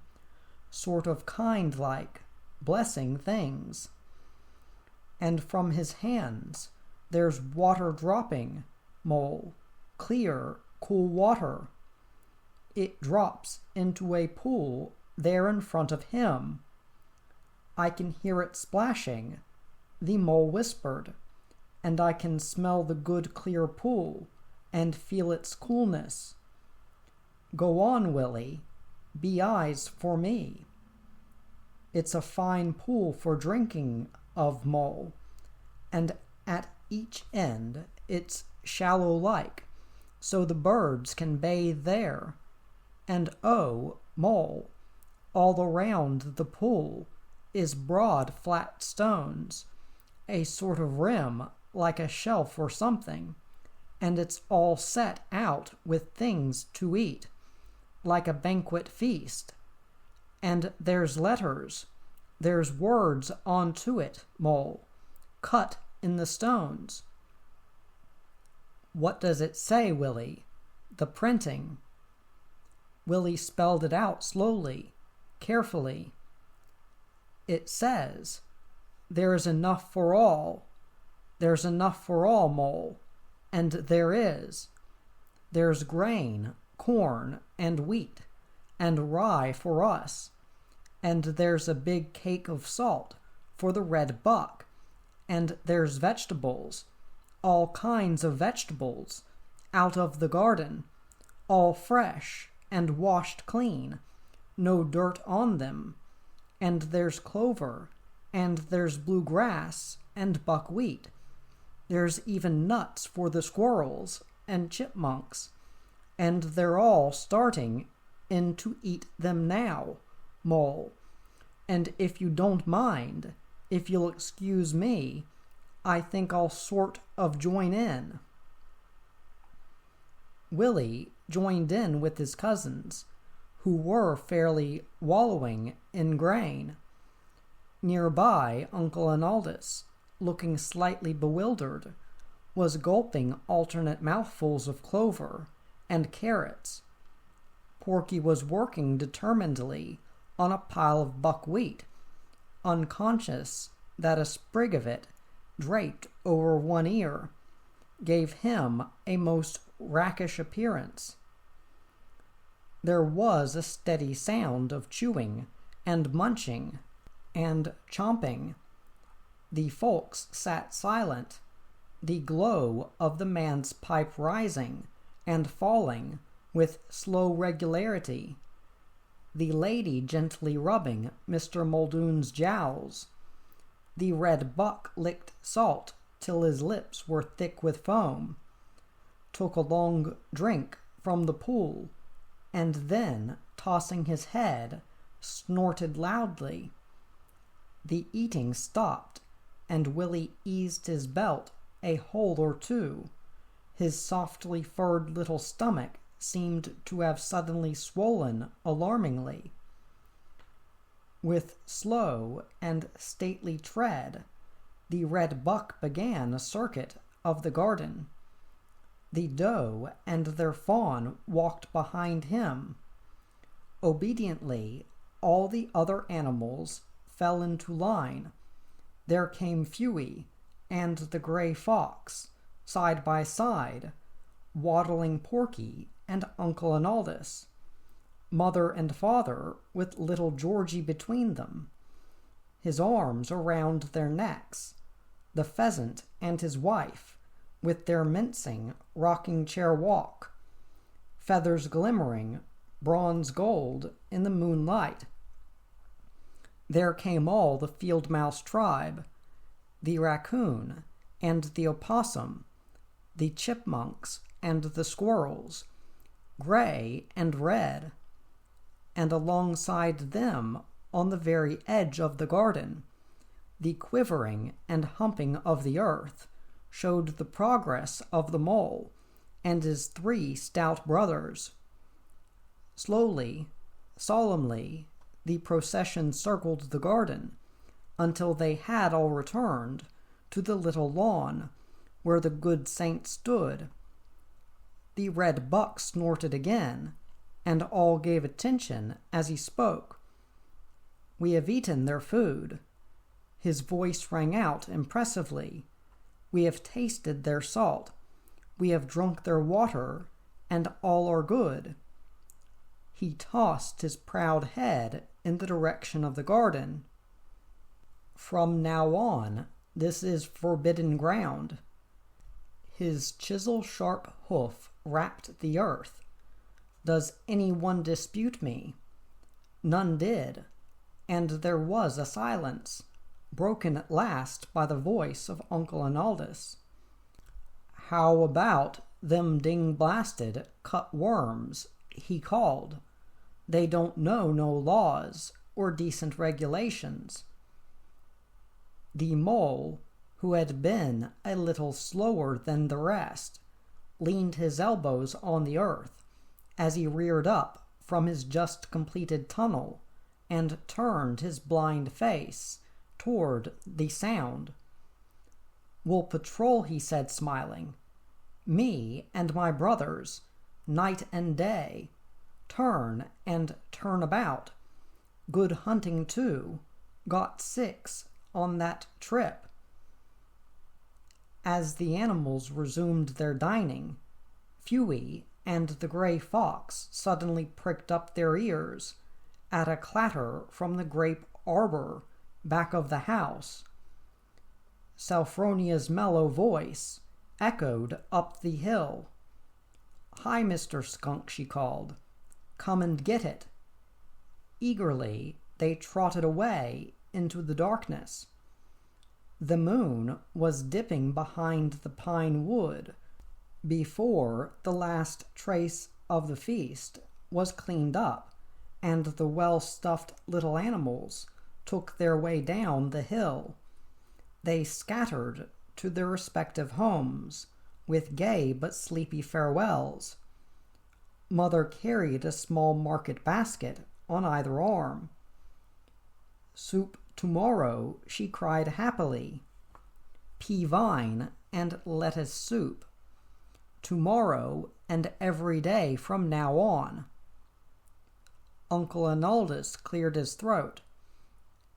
sort of kind-like, blessing things. And from his hands there's water dropping, Mole, clear, cool water. It drops into a pool there in front of him. I can hear it splashing," the mole whispered, "and I can smell the good clear pool and feel its coolness. Go on, Willie, be eyes for me. It's a fine pool for drinking of, Mole, and at each end it's shallow like, so the birds can bathe there. And oh, Mole, all around the pool is broad flat stones, a sort of rim like a shelf or something, and it's all set out with things to eat, like a banquet feast. And there's letters, there's words onto it, Mole, cut in the stones." "What does it say, Willie? The printing?" Willie spelled it out slowly, carefully. "It says, 'There's enough for all. There's enough for all, Mole.' And there is. There's grain, corn, and wheat, and rye for us. And there's a big cake of salt for the red buck. And there's vegetables, all kinds of vegetables, out of the garden, all fresh and washed clean, no dirt on them. And there's clover, and there's blue grass, and buckwheat. There's even nuts for the squirrels and chipmunks, and they're all starting in to eat them now, Mole. And if you don't mind, If you'll excuse me, I think I'll sort of join in." Willie joined in with his cousins, who were fairly wallowing in grain. Nearby, Uncle Arnaldus, looking slightly bewildered, was gulping alternate mouthfuls of clover and carrots. Porky was working determinedly on a pile of buckwheat, unconscious that a sprig of it, draped over one ear, gave him a most rakish appearance. There was a steady sound of chewing and munching and chomping. The folks sat silent, the glow of the man's pipe rising and falling with slow regularity, the lady gently rubbing Mr. Muldoon's jowls. The red buck licked salt till his lips were thick with foam, took a long drink from the pool, and then, tossing his head, snorted loudly. The eating stopped, and Willie eased his belt a hole or two. His softly furred little stomach seemed to have suddenly swollen alarmingly. With slow and stately tread, the red buck began a circuit of the garden. The doe and their fawn walked behind him. Obediently, all the other animals fell into line. There came Phuey and the gray fox, side by side, waddling Porky and Uncle Arnaldus, mother and father with little Georgie between them, his arms around their necks, the pheasant and his wife, with their mincing rocking-chair walk, feathers glimmering bronze gold in the moonlight. There came all the field mouse tribe, the raccoon and the opossum, the chipmunks and the squirrels, gray and red, and alongside them, on the very edge of the garden, the quivering and humping of the earth showed the progress of the mole and his 3 stout brothers. Slowly, solemnly, the procession circled the garden until they had all returned to the little lawn where the good saint stood. The red buck snorted again, and all gave attention as he spoke. "We have eaten their food." His voice rang out impressively. "We have tasted their salt. We have drunk their water, and all are good." He tossed his proud head in the direction of the garden. "From now on, this is forbidden ground." His chisel-sharp hoof rapped the earth. "Does any one dispute me?" None did, and there was a silence, broken at last by the voice of Uncle Arnaldus. "How about them ding-blasted cut-worms?" he called. "They don't know no laws or decent regulations." The mole, who had been a little slower than the rest, leaned his elbows on the earth as he reared up from his just completed tunnel and turned his blind face toward the sound. "We'll patrol," he said, smiling. "Me and my brothers, night and day, turn and turn about. Good hunting, too. Got 6 on that trip." As the animals resumed their dining, Phuey and the gray fox suddenly pricked up their ears at a clatter from the grape arbor back of the house. Sophronia's mellow voice echoed up the hill. "Hi, Mr. Skunk," she called. "Come and get it." Eagerly they trotted away into the darkness. The moon was dipping behind the pine wood before the last trace of the feast was cleaned up and the well-stuffed little animals took their way down the hill. They scattered to their respective homes, with gay but sleepy farewells. Mother carried a small market basket on either arm. "Soup tomorrow," she cried happily. "Pea vine and lettuce soup. Tomorrow and every day from now on." Uncle Arnaldus cleared his throat.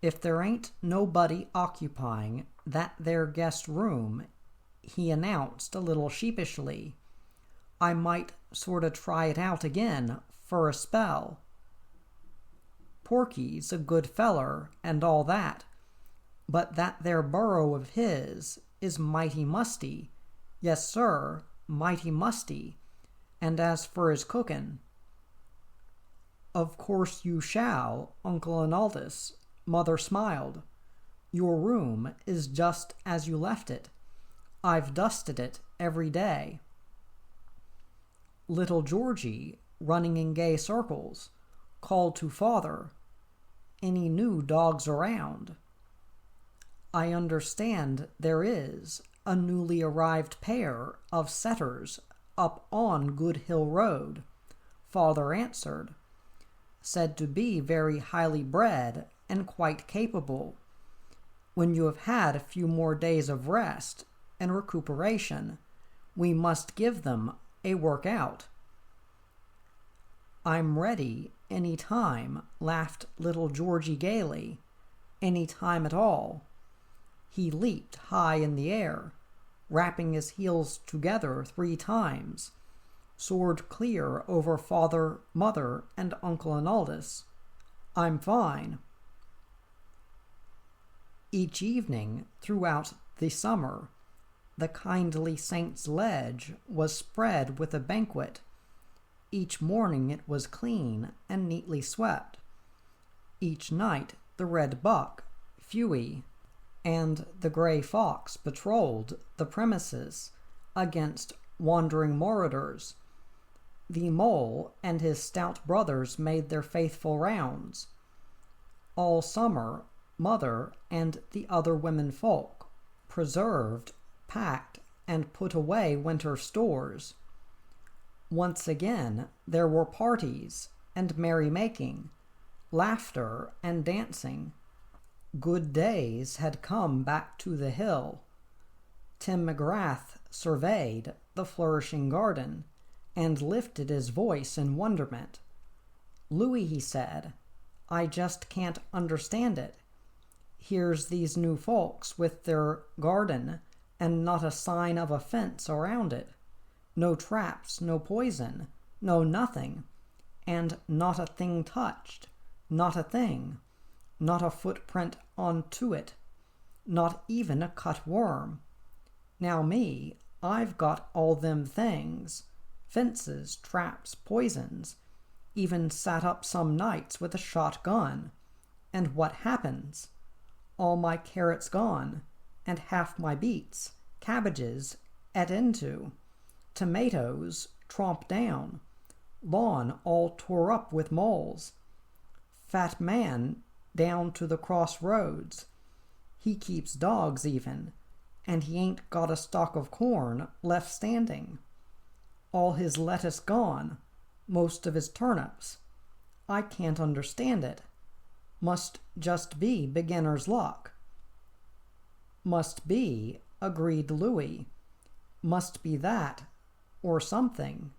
"If there ain't nobody occupying that there guest room," he announced a little sheepishly, "I might sorta try it out again for a spell. Porky's a good feller and all that, but that there burrow of his is mighty musty. Yes, sir, mighty musty. And as for his cookin'—" "Of course you shall, Uncle Arnaldus," Mother smiled. "Your room is just as you left it. I've dusted it every day." Little Georgie, running in gay circles, called to father, "Any new dogs around?" "I understand there is a newly arrived pair of setters up on Good Hill Road," father answered. "Said to be very highly bred and quite capable. When you have had a few more days of rest and recuperation, we must give them a work out." "I'm ready any time," laughed little Georgie gaily. "Any time at all." He leaped high in the air, rapping his heels together 3 times, soared clear over father, mother, and Uncle Arnaldus. "I'm fine." Each evening throughout the summer, the kindly saint's ledge was spread with a banquet. Each morning it was clean and neatly swept. Each night the red buck, Fewey, and the gray fox patrolled the premises against wandering marauders. The mole and his stout brothers made their faithful rounds. All summer, Mother and the other women folk preserved, packed, and put away winter stores. Once again there were parties and merrymaking, laughter and dancing. Good days had come back to the hill. Tim McGrath surveyed the flourishing garden and lifted his voice in wonderment. "Louis," he said, "I just can't understand it. Here's these new folks with their garden and not a sign of a fence around it. No traps, no poison, no nothing, and not a thing touched, not a thing, not a footprint onto it, not even a cut worm. Now me, I've got all them things, fences, traps, poisons, even sat up some nights with a shotgun, and what happens? All my carrots gone, and half my beets, cabbages, et into, tomatoes tromped down, lawn all tore up with moles. Fat man down to the crossroads. He keeps dogs even, and he ain't got a stalk of corn left standing. All his lettuce gone, most of his turnips. I can't understand it. Must just be beginner's luck." "Must be," agreed Louis. "Must be that, or something."